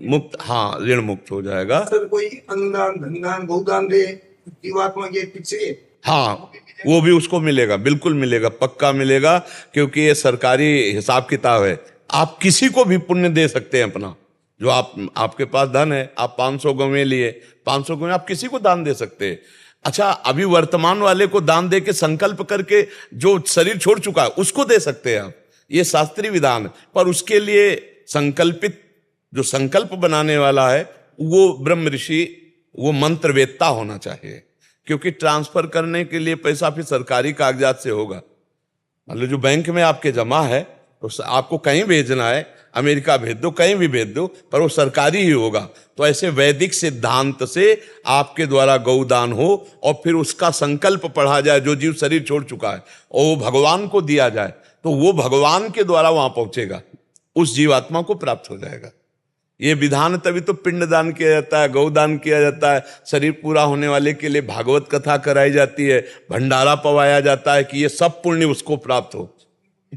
मुक्त, हाँ, ऋण मुक्त हो जाएगा। सर कोई अन्नदान, धनदान, बहुदान दे जीवात्मा के पीछे, हाँ, वो भी उसको मिलेगा, बिल्कुल मिलेगा, पक्का मिलेगा, क्योंकि ये सरकारी हिसाब किताब है। आप किसी को भी पुण्य दे सकते हैं अपना, जो आपके पास धन है, आप 500 गंवे लिए, 500 गंवे आप किसी को दान दे सकते हैं। अच्छा, अभी वर्तमान वाले को दान दे के संकल्प करके जो शरीर छोड़ चुका है उसको दे सकते हैं आप, ये शास्त्रीय विधान। पर उसके लिए संकल्पित, जो संकल्प बनाने वाला है वो ब्रह्म ऋषि, वो मंत्रवेत्ता होना चाहिए, क्योंकि ट्रांसफर करने के लिए पैसा फिर सरकारी कागजात से होगा। मतलब जो बैंक में आपके जमा है तो आपको कहीं भेजना है, अमेरिका भेज दो, कहीं भी भेज दो, पर वो सरकारी ही होगा। तो ऐसे वैदिक सिद्धांत से आपके द्वारा गौदान हो और फिर उसका संकल्प पढ़ा जाए, जो जीव शरीर छोड़ चुका है, और वो भगवान को दिया जाए, तो वो भगवान के द्वारा वहां पहुंचेगा, उस जीवात्मा को प्राप्त हो जाएगा। ये विधान तभी तो पिंडदान किया जाता है, गौदान किया जाता है, शरीर पूरा होने वाले के लिए भागवत कथा कराई जाती है, भंडारा पवाया जाता है कि ये सब पुण्य उसको प्राप्त हो।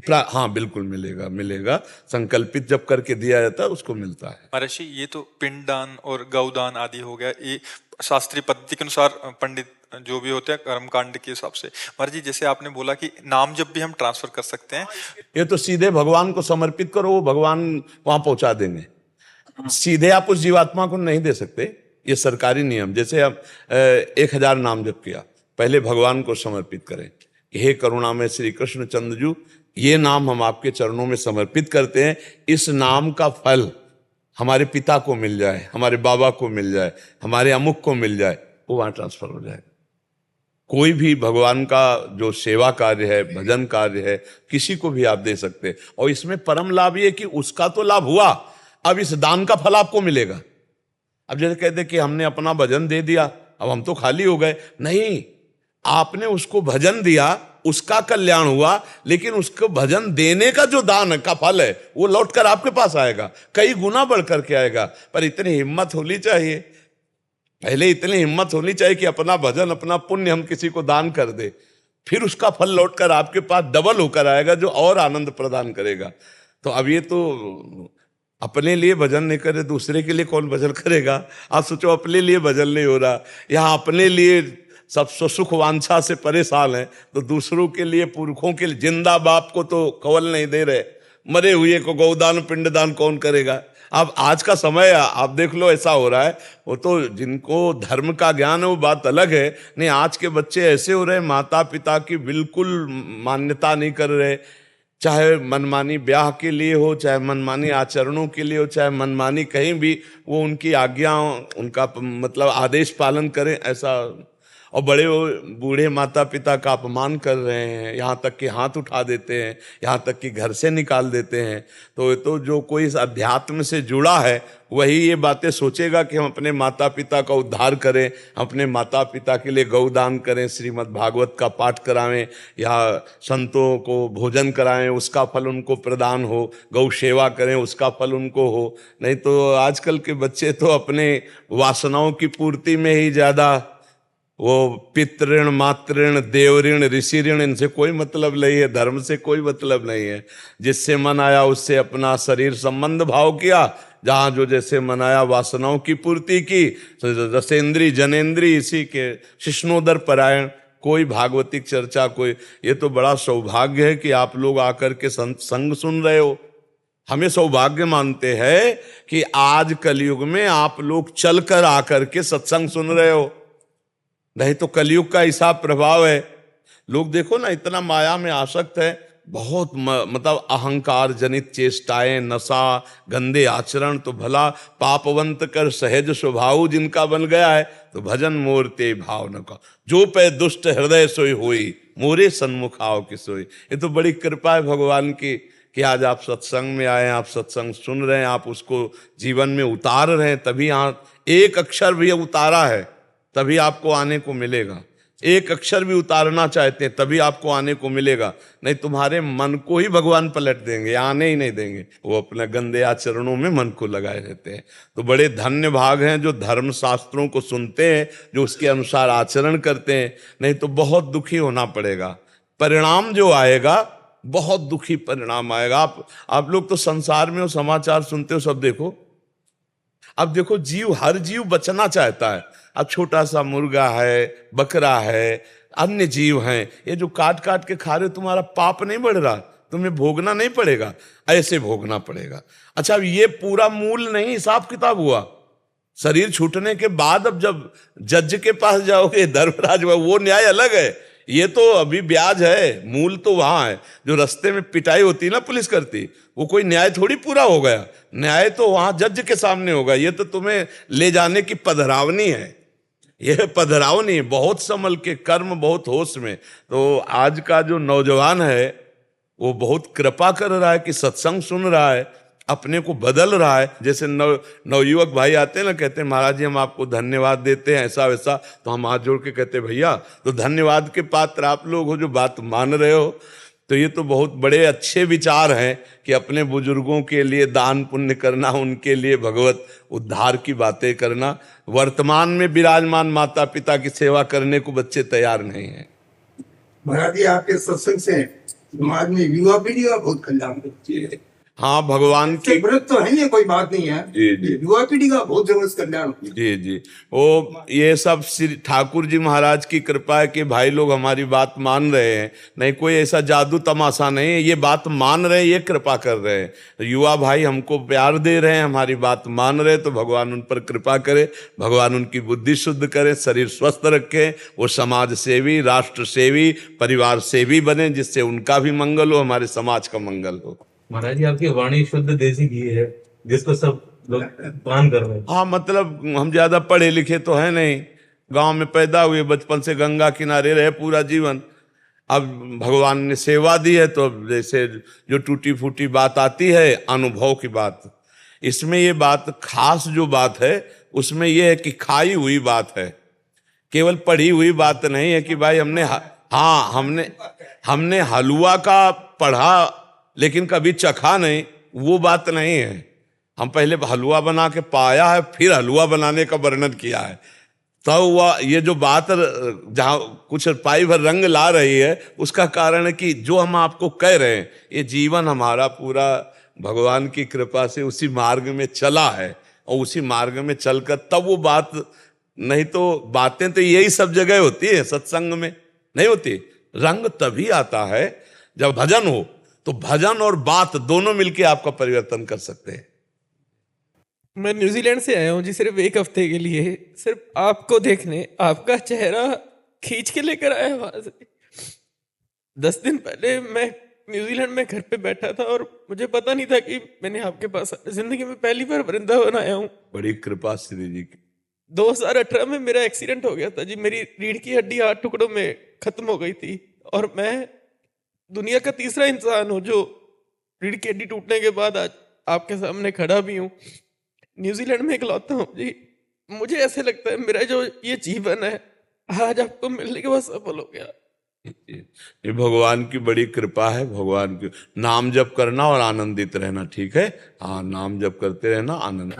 हाँ, बिल्कुल मिलेगा, मिलेगा। संकल्पित जब करके दिया जाता है उसको मिलता है। महर्षि, ये तो पिंडदान और गौदान आदि हो गया, ये शास्त्रीय पद्धति के अनुसार पंडित जो भी होते हैं कर्मकांड के हिसाब से। महर्षि, जैसे आपने बोला कि नाम जब भी हम ट्रांसफर कर सकते हैं, ये तो सीधे भगवान को समर्पित करो, वो भगवान वहां पहुंचा देंगे। सीधे आप उस जीवात्मा को नहीं दे सकते, ये सरकारी नियम। जैसे आप 1000 नाम जप किया, पहले भगवान को समर्पित करें, हे करुणामय श्री कृष्ण चंद्रजू, ये नाम हम आपके चरणों में समर्पित करते हैं, इस नाम का फल हमारे पिता को मिल जाए, हमारे बाबा को मिल जाए, हमारे अमुक को मिल जाए, वो वहां ट्रांसफर हो जाएगा। कोई भी भगवान का जो सेवा कार्य है, भजन कार्य है, किसी को भी आप दे सकते हैं। और इसमें परम लाभ ये कि उसका तो लाभ हुआ, अब इस दान का फल आपको मिलेगा। अब जैसे कहते कि हमने अपना भजन दे दिया, अब हम तो खाली हो गए। नहीं, आपने उसको भजन दिया, उसका कल्याण हुआ, लेकिन उसको भजन देने का जो दान का फल है वो लौटकर आपके पास आएगा, कई गुना बढ़ करके आएगा। पर इतनी हिम्मत होनी चाहिए, पहले इतनी हिम्मत होनी चाहिए कि अपना भजन, अपना पुण्य हम किसी को दान कर दे, फिर उसका फल लौटकर आपके पास डबल होकर आएगा, जो और आनंद प्रदान करेगा। तो अब ये तो अपने लिए भजन नहीं करे, दूसरे के लिए कौन भजन करेगा? आप सोचो, अपने लिए भजन नहीं हो रहा, यहाँ अपने लिए सब सुख वांछा से परेशान है, तो दूसरों के लिए, पुरखों के लिए, जिंदा बाप को तो कवल नहीं दे रहे, मरे हुए को गौदान पिंडदान कौन करेगा? अब आज का समय आप देख लो, ऐसा हो रहा है। वो तो जिनको धर्म का ज्ञान है वो बात अलग है, नहीं आज के बच्चे ऐसे हो रहे, माता पिता की बिल्कुल मान्यता नहीं कर रहे, चाहे मनमानी ब्याह के लिए हो, चाहे मनमानी आचरणों के लिए हो, चाहे मनमानी कहीं भी, वो उनकी आज्ञा, उनका मतलब आदेश पालन करें, ऐसा। और बड़े बूढ़े माता पिता का अपमान कर रहे हैं, यहाँ तक कि हाथ उठा देते हैं, यहाँ तक कि घर से निकाल देते हैं। तो जो कोई इस अध्यात्म से जुड़ा है वही ये बातें सोचेगा कि हम अपने माता पिता का उद्धार करें, अपने माता पिता के लिए गौदान करें, श्रीमद् भागवत का पाठ करावें, या संतों को भोजन कराएं, उसका फल उनको प्रदान हो, गौ सेवा करें, उसका फल उनको हो। नहीं तो आजकल के बच्चे तो अपने वासनाओं की पूर्ति में ही ज़्यादा, वो पितृण, मातृण, देवऋण, ऋषि ऋण, इनसे कोई मतलब नहीं है, धर्म से कोई मतलब नहीं है। जिससे मन आया उससे अपना शरीर संबंध भाव किया, जहां जो जैसे मन आया वासनाओं की पूर्ति की, रसेंद्री जनेन्द्री, इसी के शिष्णोदर परायण, कोई भागवतिक चर्चा, कोई। ये तो बड़ा सौभाग्य है कि आप लोग आकर के संग सुन रहे हो। हमें सौभाग्य मानते हैं कि आज कलयुग में आप लोग चलकर आकर के सत्संग सुन रहे हो, नहीं तो कलयुग का ऐसा प्रभाव है। लोग देखो ना, इतना माया में आसक्त है, बहुत मतलब अहंकार जनित चेष्टाएं, नशा, गंदे आचरण, तो भला पापवंत कर सहज स्वभाव जिनका बन गया है, तो भजन मोर ते भाव न का, जो पे दुष्ट हृदय सोई होई, मोरे सन्मुख आओ की सोई। ये तो बड़ी कृपा है भगवान की कि आज आप सत्संग में आए, आप सत्संग सुन रहे हैं, आप उसको जीवन में उतार रहे हैं। तभी आप एक अक्षर भी उतारा है, तभी आपको आने को मिलेगा। एक अक्षर भी उतारना चाहते हैं तभी आपको आने को मिलेगा, नहीं तुम्हारे मन को ही भगवान पलट देंगे, आने ही नहीं देंगे। वो अपने गंदे आचरणों में मन को लगाए रहते हैं। तो बड़े धन्य भाग हैं जो धर्म शास्त्रों को सुनते हैं, जो उसके अनुसार आचरण करते हैं, नहीं तो बहुत दुखी होना पड़ेगा। परिणाम जो आएगा बहुत दुखी परिणाम आएगा। आप लोग तो संसार में हो, समाचार सुनते हो, सब देखो। अब देखो, जीव, हर जीव बचना चाहता है। अब छोटा सा मुर्गा है, बकरा है, अन्य जीव हैं, ये जो काट काट के खा रहे हो, तुम्हारा पाप नहीं बढ़ रहा, तुम्हें भोगना नहीं पड़ेगा, ऐसे भोगना पड़ेगा। अच्छा, अब ये पूरा मूल नहीं हिसाब किताब हुआ। शरीर छूटने के बाद अब जब जज के पास जाओगे, धर्मराज, वो न्याय अलग है। ये तो अभी ब्याज है, मूल तो वहां है। जो रास्ते में पिटाई होती है ना पुलिस करती, वो कोई न्याय थोड़ी पूरा हो गया। न्याय तो वहां जज के सामने होगा। ये तो तुम्हें ले जाने की पधरावनी है, यह पधरावनी। बहुत संभल के, कर्म बहुत होश में। तो आज का जो नौजवान है वो बहुत कृपा कर रहा है कि सत्संग सुन रहा है, अपने को बदल रहा है। जैसे नवयुवक भाई आते हैं ना, कहते हैं महाराज जी हम आपको धन्यवाद देते हैं, ऐसा वैसा, तो हम हाथ जोड़ के कहते हैं भैया तो धन्यवाद के पात्र आप लोग हो जो बात मान रहे हो। तो ये तो बहुत बड़े अच्छे विचार हैं कि अपने बुजुर्गों के लिए दान पुण्य करना, उनके लिए भगवत उद्धार की बातें करना। वर्तमान में विराजमान माता पिता की सेवा करने को बच्चे तैयार नहीं हैं। महाराज जी, आपके सत्संग से समाज में युवा पीढ़ी का बहुत कल्याण होती है। हाँ, भगवान की व्रत तो है, ये कोई बात नहीं है। जी जी युवा पीढ़ी का बहुत जबरदस्त कल्याण होती है। जी जी। वो ये सब श्री ठाकुर जी महाराज की कृपा है कि भाई लोग हमारी बात मान रहे हैं। नहीं कोई ऐसा जादू तमाशा नहीं है, ये बात मान रहे हैं, ये कृपा कर रहे हैं। तो युवा भाई हमको प्यार दे रहे हैं, हमारी बात मान रहे हैं, तो भगवान उन पर कृपा करे, भगवान उनकी बुद्धि शुद्ध करे, शरीर स्वस्थ रखे, वो समाज सेवी, राष्ट्र सेवी, परिवार सेवी बने, जिससे उनका भी मंगल हो, हमारे समाज का मंगल हो। महाराज जी आपकी वाणी शुद्ध देसी घी है, जिसको सब लोग पान कर रहे हैं। हाँ, मतलब हम ज्यादा पढ़े लिखे तो है नहीं, गांव में पैदा हुए, बचपन से गंगा किनारे रहे पूरा जीवन। अब भगवान ने सेवा दी है, तो अब जैसे जो टूटी फूटी बात आती है, अनुभव की बात, इसमें ये बात खास जो बात है उसमें ये है कि खाई हुई बात है, केवल पढ़ी हुई बात नहीं है कि भाई हमने हलवा का पढ़ा लेकिन कभी चखा नहीं, वो बात नहीं है। हम पहले हलवा बना के पाया है, फिर हलवा बनाने का वर्णन किया है। तो वह ये जो बात जहाँ कुछ पाई भर रंग ला रही है, उसका कारण है कि जो हम आपको कह रहे हैं, ये जीवन हमारा पूरा भगवान की कृपा से उसी मार्ग में चला है, और उसी मार्ग में चलकर तब वो बात, नहीं तो बातें तो यही सब जगह होती है, सत्संग में नहीं होती। रंग तभी आता है जब भजन हो, तो भजन और बात दोनों मिलके आपका परिवर्तन कर सकते हैं। मैं न्यूजीलैंड से आया हूँ जी, सिर्फ एक हफ्ते के लिए, सिर्फ आपको देखने, आपका चेहरा खींच के लेकर आया वहां से। 10 दिन पहले मैं न्यूजीलैंड में घर पे बैठा था और मुझे पता नहीं था कि मैंने आपके पास, जिंदगी में पहली बार वृंदावन आया हूँ। बड़ी कृपा श्री जी की। 2018 में मेरा एक्सीडेंट हो गया था जी, मेरी रीढ़ की हड्डी 8 टुकड़ों में खत्म हो गई थी, और मैं दुनिया का तीसरा इंसान हूँ जो रीढ़ की हड्डी टूटने के बाद आज आपके सामने खड़ा भी हूँ। न्यूजीलैंड में इकलौता हूँ जी। मुझे ऐसे लगता है मेरा जो ये जीवन है आज आपको मिलने के बाद सफल हो गया। ये भगवान की बड़ी कृपा है। भगवान की नाम जप करना और आनंदित रहना, ठीक है। हाँ, नाम जप करते रहना, आनंद।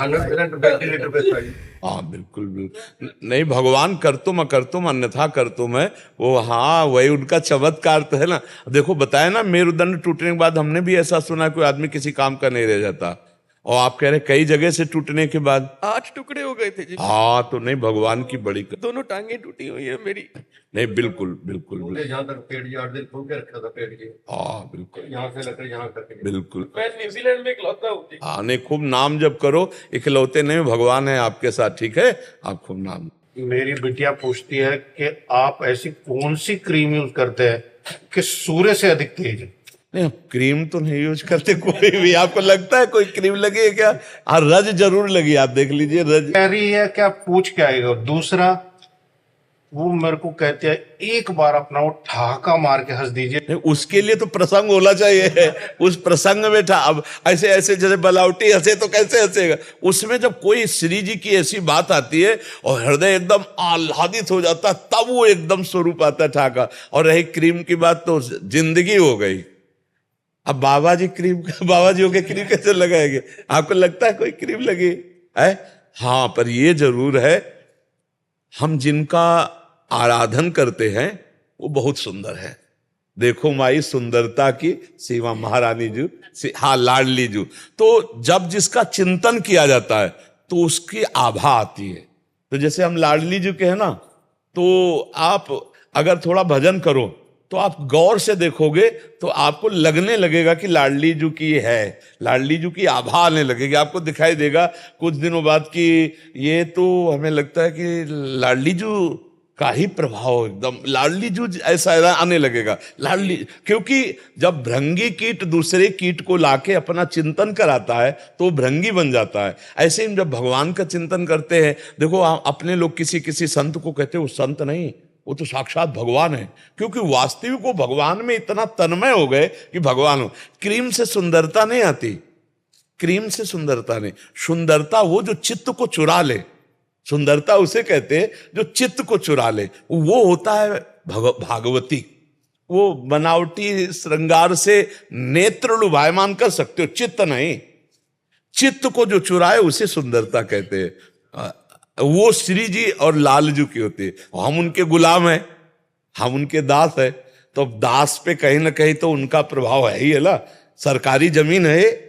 हाँ बिल्कुल बिल्कुल। नहीं, भगवान करतुम अकर्तुम अन्यथा करतुम है वो। हाँ, वही उनका चमत्कार तो है ना। देखो बताया ना, मेरुदंड टूटने के बाद हमने भी ऐसा सुना कोई आदमी किसी काम का नहीं रह जाता, और आप कह रहे कई जगह से टूटने के बाद 8 टुकड़े हो गए थे जी। हाँ, तो नहीं, भगवान की बड़ी दोनों टांगे टूटी हुई है मेरी। नहीं, बिल्कुल बिल्कुल बिल्कुल। यहाँ तक पेड़ 8 दिन खोल के रखा था पेड़ के। हाँ बिल्कुल, यहाँ से लकड़ी यहाँ करके। बिल्कुल। मैं न्यूजीलैंड में इकलौता हूँ जी। हाँ, नहीं, खूब नाम जप करो, इकलौते नहीं, भगवान है आपके साथ, ठीक है। आप खूब नाम। मेरी बिटिया पूछती है कि आप ऐसी कौन सी क्रीम यूज करते हैं कि सूर्य से अधिक तेज है? नहीं, क्रीम तो नहीं यूज करते कोई भी। आपको लगता है कोई क्रीम लगी है क्या? हाँ, रज जरूर लगी, आप देख लीजिए रज। कह रही है क्या, पूछ के आएगा। दूसरा, वो मेरे को कहते हैं एक बार अपना वो ठहाका मार के हंस दीजिए। नहीं, उसके लिए तो प्रसंग होना चाहिए। उस प्रसंग में था। अब ऐसे ऐसे जैसे बलावटी हंसे तो कैसे हंसेगा? उसमें जब कोई श्री जी की ऐसी बात आती है और हृदय एकदम आह्लादित हो जाता, तब वो एकदम स्वरूप आता है ठहाका। और रही क्रीम की बात, तो जिंदगी हो गई। अब बाबा जी क्रीम, बाबा जी हो के क्रीम कैसे लगाएंगे? आपको लगता है कोई क्रीम लगी है? हाँ, पर ये जरूर है, हम जिनका आराधन करते हैं वो बहुत सुंदर है। देखो माई सुंदरता की सीमा महारानी जू, हाँ लाडली जू। तो जब जिसका चिंतन किया जाता है तो उसकी आभा आती है। तो जैसे हम लाडली जू के हैं ना, तो आप अगर थोड़ा भजन करो तो आप गौर से देखोगे तो आपको लगने लगेगा कि लाडली जू की है, लाडली जू की आभा आने लगेगी, आपको दिखाई देगा कुछ दिनों बाद कि ये तो हमें लगता है कि लाडली जू का ही प्रभाव, एकदम लाडली जू ऐसा आने लगेगा। लाडली, क्योंकि जब भृंगी कीट दूसरे कीट को लाके अपना चिंतन कराता है तो भृंगी बन जाता है। ऐसे ही जब भगवान का चिंतन करते हैं, देखो अपने लोग किसी किसी संत को कहते हैं वो संत नहीं, वो तो साक्षात भगवान है, क्योंकि वास्तविक वो भगवान में इतना तन्मय हो गए कि भगवान हो। क्रीम से सुंदरता नहीं आती, क्रीम से सुंदरता नहीं, सुंदरता वो जो चित्त को चुरा ले, सुंदरता उसे कहते हैं जो चित्त को चुरा ले, वो होता है भागवती। वो बनावटी श्रृंगार से नेत्र लुभायमान कर सकते हो, चित्त नहीं। चित्त को जो चुराए उसे सुंदरता कहते हैं। वो श्री जी और लालजू की होती है। हम उनके गुलाम हैं, हम उनके दास है, तो दास पे कहीं ना कहीं तो उनका प्रभाव है ही है ना। सरकारी जमीन है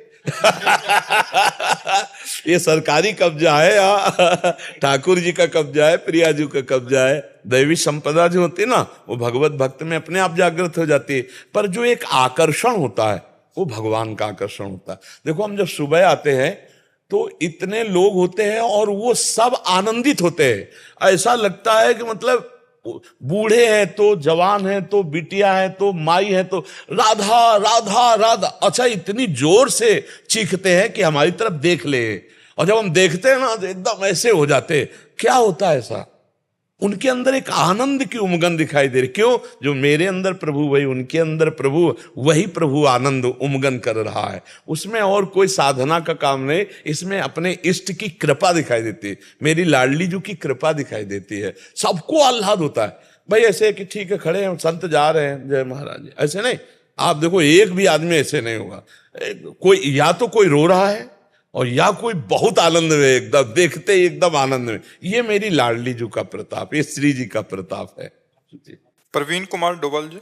ये सरकारी कब्जा है, ठाकुर जी का कब्जा है, प्रिया जी का कब्जा है। दैवी संपदा जो होती है ना, वो भगवत भक्त में अपने आप जागृत हो जाती है। पर जो एक आकर्षण होता है वो भगवान का आकर्षण होता है। देखो हम जब सुबह आते हैं तो इतने लोग होते हैं और वो सब आनंदित होते हैं। ऐसा लगता है कि मतलब बूढ़े हैं तो जवान हैं तो बिटिया है तो माई है तो राधा राधा राधा, अच्छा इतनी जोर से चीखते हैं कि हमारी तरफ देख ले। और जब हम देखते हैं ना तो एकदम ऐसे हो जाते। क्या होता है ऐसा? उनके अंदर एक आनंद की उमगन दिखाई दे रही। क्यों? जो मेरे अंदर प्रभु वही उनके अंदर प्रभु, वही प्रभु आनंद उमगन कर रहा है। उसमें और कोई साधना का काम नहीं, इसमें अपने इष्ट की कृपा दिखाई देती है, मेरी लाडली जू की कृपा दिखाई देती है। सबको आह्लाद होता है भाई, ऐसे कि ठीक है खड़े हैं संत जा रहे हैं जय महाराज जी, ऐसे नहीं। आप देखो एक भी आदमी ऐसे नहीं होगा, कोई या तो कोई रो रहा है और या कोई बहुत आनंद में, एकदम देखते ही एकदम आनंद में। ये मेरी लाडली जू का प्रताप, ये श्री जी का प्रताप है। प्रवीण कुमार डोभाल जी।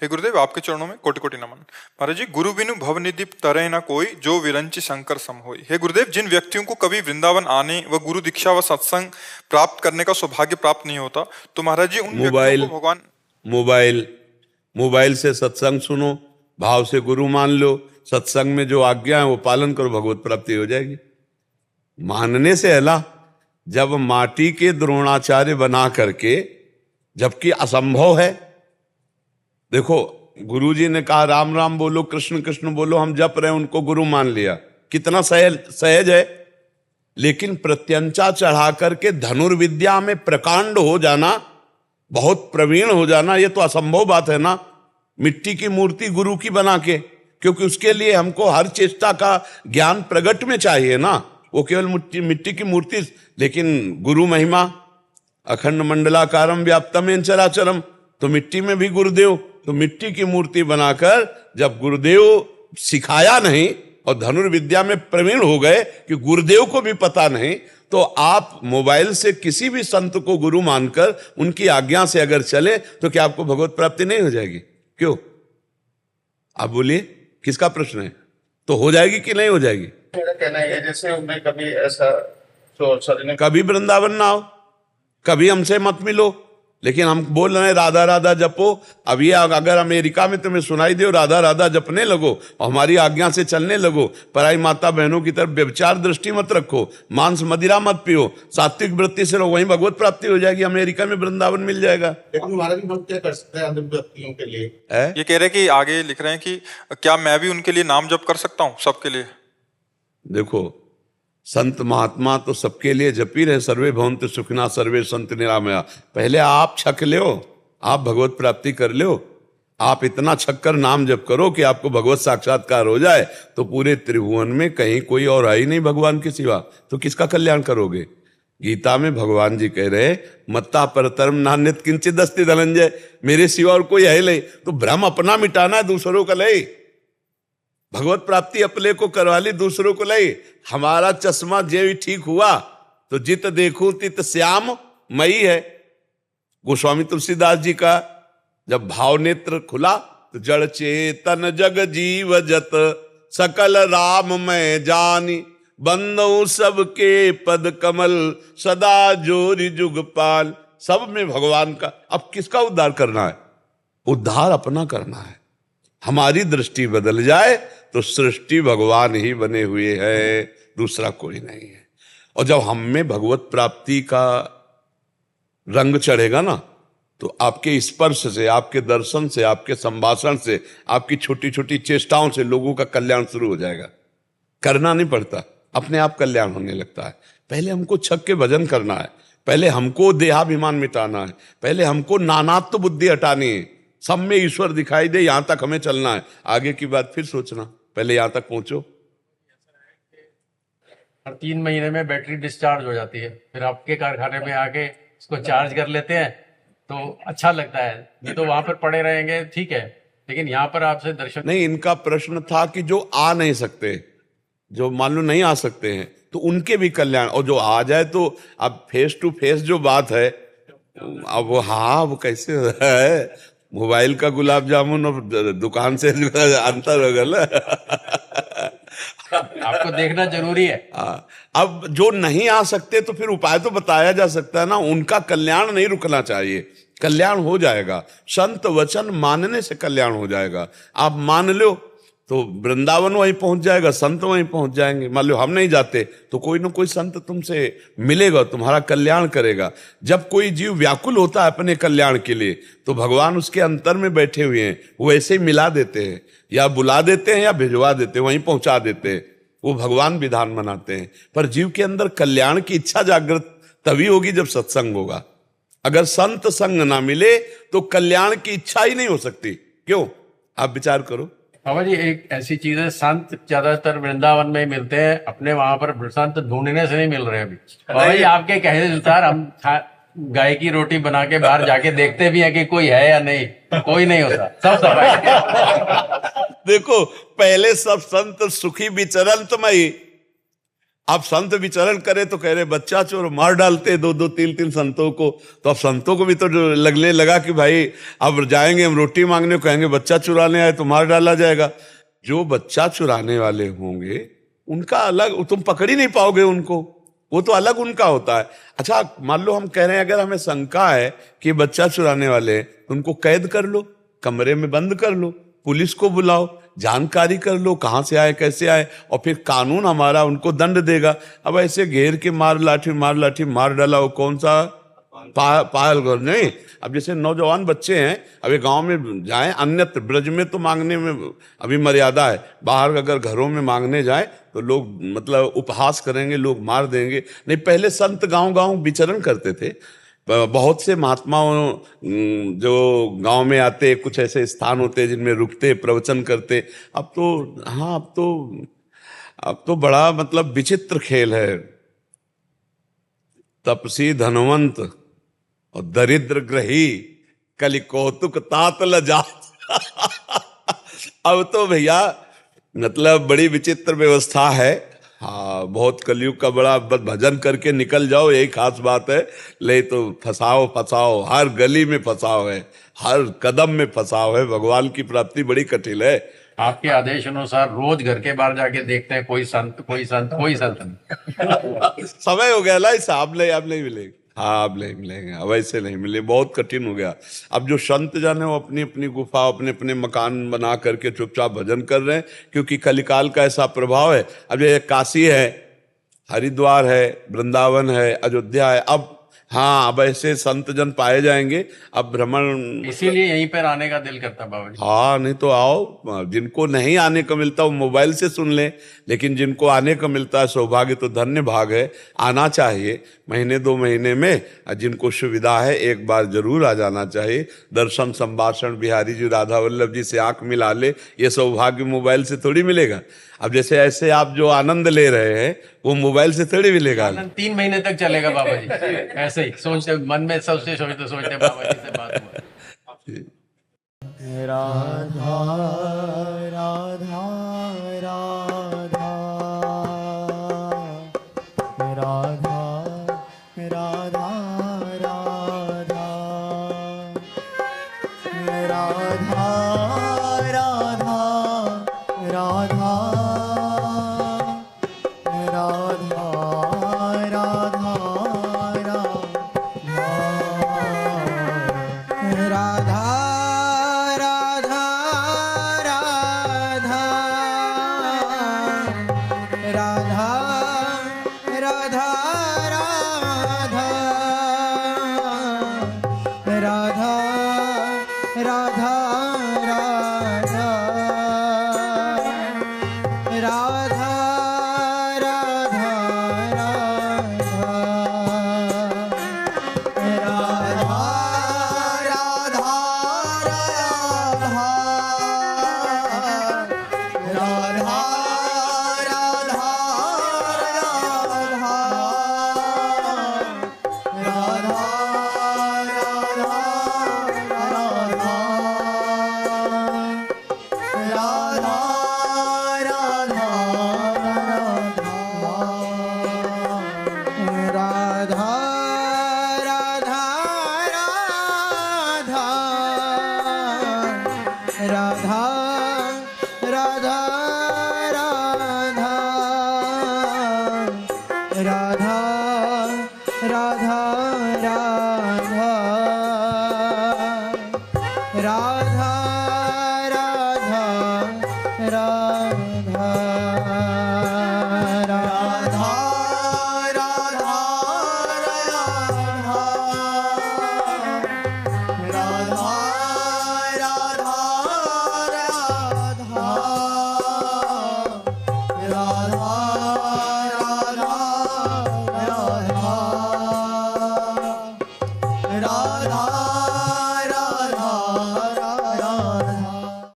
हे गुरुदेव, आपके चरणों में कोटि कोटि नमन। महाराज जी, गुरु बिनु भवनिधि तरह न कोई, जो विरंचि शंकर सम होई। हे गुरुदेव, जिन व्यक्तियों को कभी वृंदावन आने व गुरु दीक्षा व सत्संग प्राप्त करने का सौभाग्य प्राप्त नहीं होता, तो महाराज जी उन व्यक्तियों को भगवान मोबाइल से सत्संग सुनो, भाव से गुरु मान लो, सत्संग में जो आज्ञा है वो पालन करो, भगवत प्राप्ति हो जाएगी। मानने से अला, जब माटी के द्रोणाचार्य बना करके, जबकि असंभव है। देखो गुरुजी ने कहा राम राम बोलो, कृष्ण कृष्ण बोलो, हम जप रहे हैं, उनको गुरु मान लिया, कितना सहज है। लेकिन प्रत्यंचा चढ़ा करके धनुर्विद्या में प्रकांड हो जाना, बहुत प्रवीण हो जाना, ये तो असंभव बात है ना। मिट्टी की मूर्ति गुरु की बना के, क्योंकि उसके लिए हमको हर चेष्टा का ज्ञान प्रगट में चाहिए ना, वो केवल मिट्टी की मूर्ति। लेकिन गुरु महिमा अखंड मंडलाकारम व्याप्तम चराचरम, तो मिट्टी में भी गुरुदेव, तो मिट्टी की मूर्ति बनाकर जब गुरुदेव सिखाया नहीं और धनुर्विद्या में प्रवीण हो गए कि गुरुदेव को भी पता नहीं, तो आप मोबाइल से किसी भी संत को गुरु मानकर उनकी आज्ञा से अगर चले तो क्या आपको भगवत प्राप्ति नहीं हो जाएगी? क्यों? आप बोलिए, किसका प्रश्न है? तो हो जाएगी कि नहीं हो जाएगी? मेरा कहना है जैसे मैं कभी ऐसा तो सर कभी वृंदावन ना आओ, कभी हमसे मत मिलो, लेकिन हम बोल रहे हैं राधा राधा जपो। अब ये अगर अमेरिका में तुम्हें सुनाई दे राधा राधा जपने लगो और हमारी आज्ञा से चलने लगो, पराई माता बहनों की तरफ व्यभिचार दृष्टि मत रखो, मांस मदिरा मत पियो, सात्विक वृत्ति से रहो, वहीं भगवत प्राप्ति हो जाएगी। अमेरिका में वृंदावन मिल जाएगा। महाराज हम क्या कर सकते हैं अंध व्यक्तियों के लिए? ये कह रहे हैं कि आगे लिख रहे हैं कि क्या मैं भी उनके लिए नाम जप कर सकता हूँ, सबके लिए? देखो संत महात्मा तो सबके लिए जपी रहे, सर्वे भवन्तु सुखिनः सर्वे सन्तु निरामया। पहले आप छक लो, आप भगवत प्राप्ति कर लो। आप इतना छक्कर नाम जप करो कि आपको भगवत साक्षात्कार हो जाए, तो पूरे त्रिभुवन में कहीं कोई और है ही नहीं भगवान के सिवा, तो किसका कल्याण करोगे? गीता में भगवान जी कह रहे मत्ता परतरम नान्यत किंचित अस्ति धनंजय, मेरे सिवा और कोई है नहीं। तो भ्रम अपना मिटाना है, दूसरों का ले। भगवत प्राप्ति अपने को करवा ली, दूसरों को ले। हमारा चश्मा जे ठीक हुआ तो जित देखूं तित श्याम मई है। गोस्वामी तुलसीदास जी का जब भाव नेत्र खुला तो जड़ चेतन जग जीव जत सकल राम मैं जानी, बंदो सबके पद कमल सदा जोरि जुगपाल। सब में भगवान का। अब किसका उद्धार करना है? उद्धार अपना करना है। हमारी दृष्टि बदल जाए तो सृष्टि भगवान ही बने हुए है, दूसरा कोई नहीं है। और जब हम में भगवत प्राप्ति का रंग चढ़ेगा ना, तो आपके स्पर्श से, आपके दर्शन से, आपके संभाषण से, आपकी छोटी छोटी चेष्टाओं से लोगों का कल्याण शुरू हो जाएगा। करना नहीं पड़ता, अपने आप कल्याण होने लगता है। पहले हमको छक के भजन करना है, पहले हमको देहाभिमान मिटाना है, पहले हमको नानात्व बुद्धि हटानी है। सब में ईश्वर दिखाई दे, यहां तक हमें चलना है। आगे की बात फिर सोचना, पहले यहां तक पहुंचो। हर 3 महीने में बैटरी डिस्चार्ज हो जाती है, फिर आपके कारखाने में आके इसको चार्ज कर लेते हैं तो अच्छा लगता है। नहीं तो वहां पर पड़े रहेंगे, ठीक है, लेकिन यहाँ पर आपसे दर्शन नहीं, इनका प्रश्न था कि जो आ नहीं सकते, जो मान लो नहीं आ सकते हैं, तो उनके भी कल्याण, और जो आ जाए तो अब फेस टू फेस जो बात है, अब वो हाँ वो कैसे है, मोबाइल का गुलाब जामुन और दुकान से अंतर हो गया। आपको देखना जरूरी है। अब जो नहीं आ सकते तो फिर उपाय तो बताया जा सकता है ना, उनका कल्याण नहीं रुकना चाहिए, कल्याण हो जाएगा। संत वचन मानने से कल्याण हो जाएगा। आप मान लो तो वृंदावन वहीं पहुंच जाएगा, संत वहीं पहुंच जाएंगे। मान लो हम नहीं जाते तो कोई ना कोई संत तुमसे मिलेगा, तुम्हारा कल्याण करेगा। जब कोई जीव व्याकुल होता है अपने कल्याण के लिए, तो भगवान उसके अंतर में बैठे हुए हैं, वो ऐसे ही मिला देते हैं, या बुला देते हैं या भिजवा देते हैं, वहीं पहुंचा देते हैं। वो भगवान विधान बनाते हैं। पर जीव के अंदर कल्याण की इच्छा जागृत तभी होगी जब सत्संग होगा। अगर संत संग ना मिले तो कल्याण की इच्छा ही नहीं हो सकती। क्यों? आप विचार करो। बाबा जी, एक ऐसी चीज है, संत ज्यादातर वृंदावन में ही मिलते हैं, अपने वहां पर संत ढूंढने से नहीं मिल रहे अभी। बाबा जी, आपके कहने अनुसार हम गाय की रोटी बना के बाहर जाके देखते भी हैं कि कोई है या नहीं, कोई नहीं होता, सब सफाई। देखो, पहले सब संत सुखी विचरंतमयी, अब संत विचरण करे तो कह रहे बच्चा चोर, मार डालते 2-2 3-3 संतों को। तो अब संतों को भी तो लगने लगा कि भाई अब जाएंगे हम रोटी मांगने, कहेंगे बच्चा चुराने आए तो मार डाला जाएगा। जो बच्चा चुराने वाले होंगे उनका अलग, तुम पकड़ ही नहीं पाओगे उनको, वो तो अलग उनका होता है। अच्छा, मान लो हम कह रहे हैं अगर हमें शंका है कि बच्चा चुराने वाले हैं, तो उनको कैद कर लो, कमरे में बंद कर लो, पुलिस को बुलाओ, जानकारी कर लो कहां से आए कैसे आए, और फिर कानून हमारा उनको दंड देगा। अब ऐसे घेर के मार लाठी मार डाला, वो कौन सा पायल घर नहीं। अब जैसे नौजवान बच्चे हैं, अभी गांव में जाएं, अन्यत्र ब्रज में तो मांगने में अभी मर्यादा है, बाहर अगर घरों में मांगने जाए तो लोग मतलब उपहास करेंगे, लोग मार देंगे। नहीं, पहले संत गांव गांव विचरण करते थे। बहुत से महात्माओं जो गांव में आते, कुछ ऐसे स्थान होते जिनमें रुकते, प्रवचन करते। अब तो हाँ, अब तो बड़ा मतलब विचित्र खेल है। तपसी धनवंत और दरिद्र ग्रही कलि कौतुक तात लजात। अब तो भैया मतलब बड़ी विचित्र व्यवस्था है। हाँ, बहुत कलयुग का बड़ा भजन करके निकल जाओ, यही खास बात है। ले तो फसाओ, हर गली में फसाओ है, हर कदम में फसाओ है। भगवान की प्राप्ति बड़ी कठिन है। आपके आदेश अनुसार रोज घर के बाहर जाके देखते हैं, कोई संत नहीं। समय हो गया लाई साहब, आप नहीं मिलेंगे। हाँ, अब नहीं मिलेंगे, अब ऐसे नहीं मिले, बहुत कठिन हो गया। अब जो संत जन है वो अपनी अपनी गुफा, अपने अपने मकान बना करके चुपचाप भजन कर रहे हैं, क्योंकि कलिकाल का ऐसा प्रभाव है। अब ये काशी है, हरिद्वार है, वृंदावन है, अयोध्या है, अब हाँ, अब ऐसे संत जन पाए जाएंगे। अब भ्रमण, इसीलिए यहीं पर आने का दिल करता बाबा जी। हाँ, नहीं तो आओ। जिनको नहीं आने को मिलता वो मोबाइल से सुन ले, लेकिन जिनको आने को मिलता है सौभाग्य तो धन्य भाग है। आना चाहिए महीने 2 महीने में, जिनको सुविधा है एक बार जरूर आ जाना चाहिए। दर्शन संभाषण बिहारी जी राधा वल्लभ जी से आंख मिला ले, ये सौभाग्य मोबाइल से थोड़ी मिलेगा। अब जैसे ऐसे आप जो आनंद ले रहे हैं वो मोबाइल से थोड़ी मिलेगा। 3 महीने तक चलेगा बाबा जी, ऐसे ही सोचते मन में सोचते बाबा जी से बात हुआ। राधा राधा राधा राधा राधा राधा राधा राधा राधा राधा राधा राधा राधा राधा राधा राधा राधा राधा राधा राधा राधा राधा राधा राधा राधा राधा राधा राधा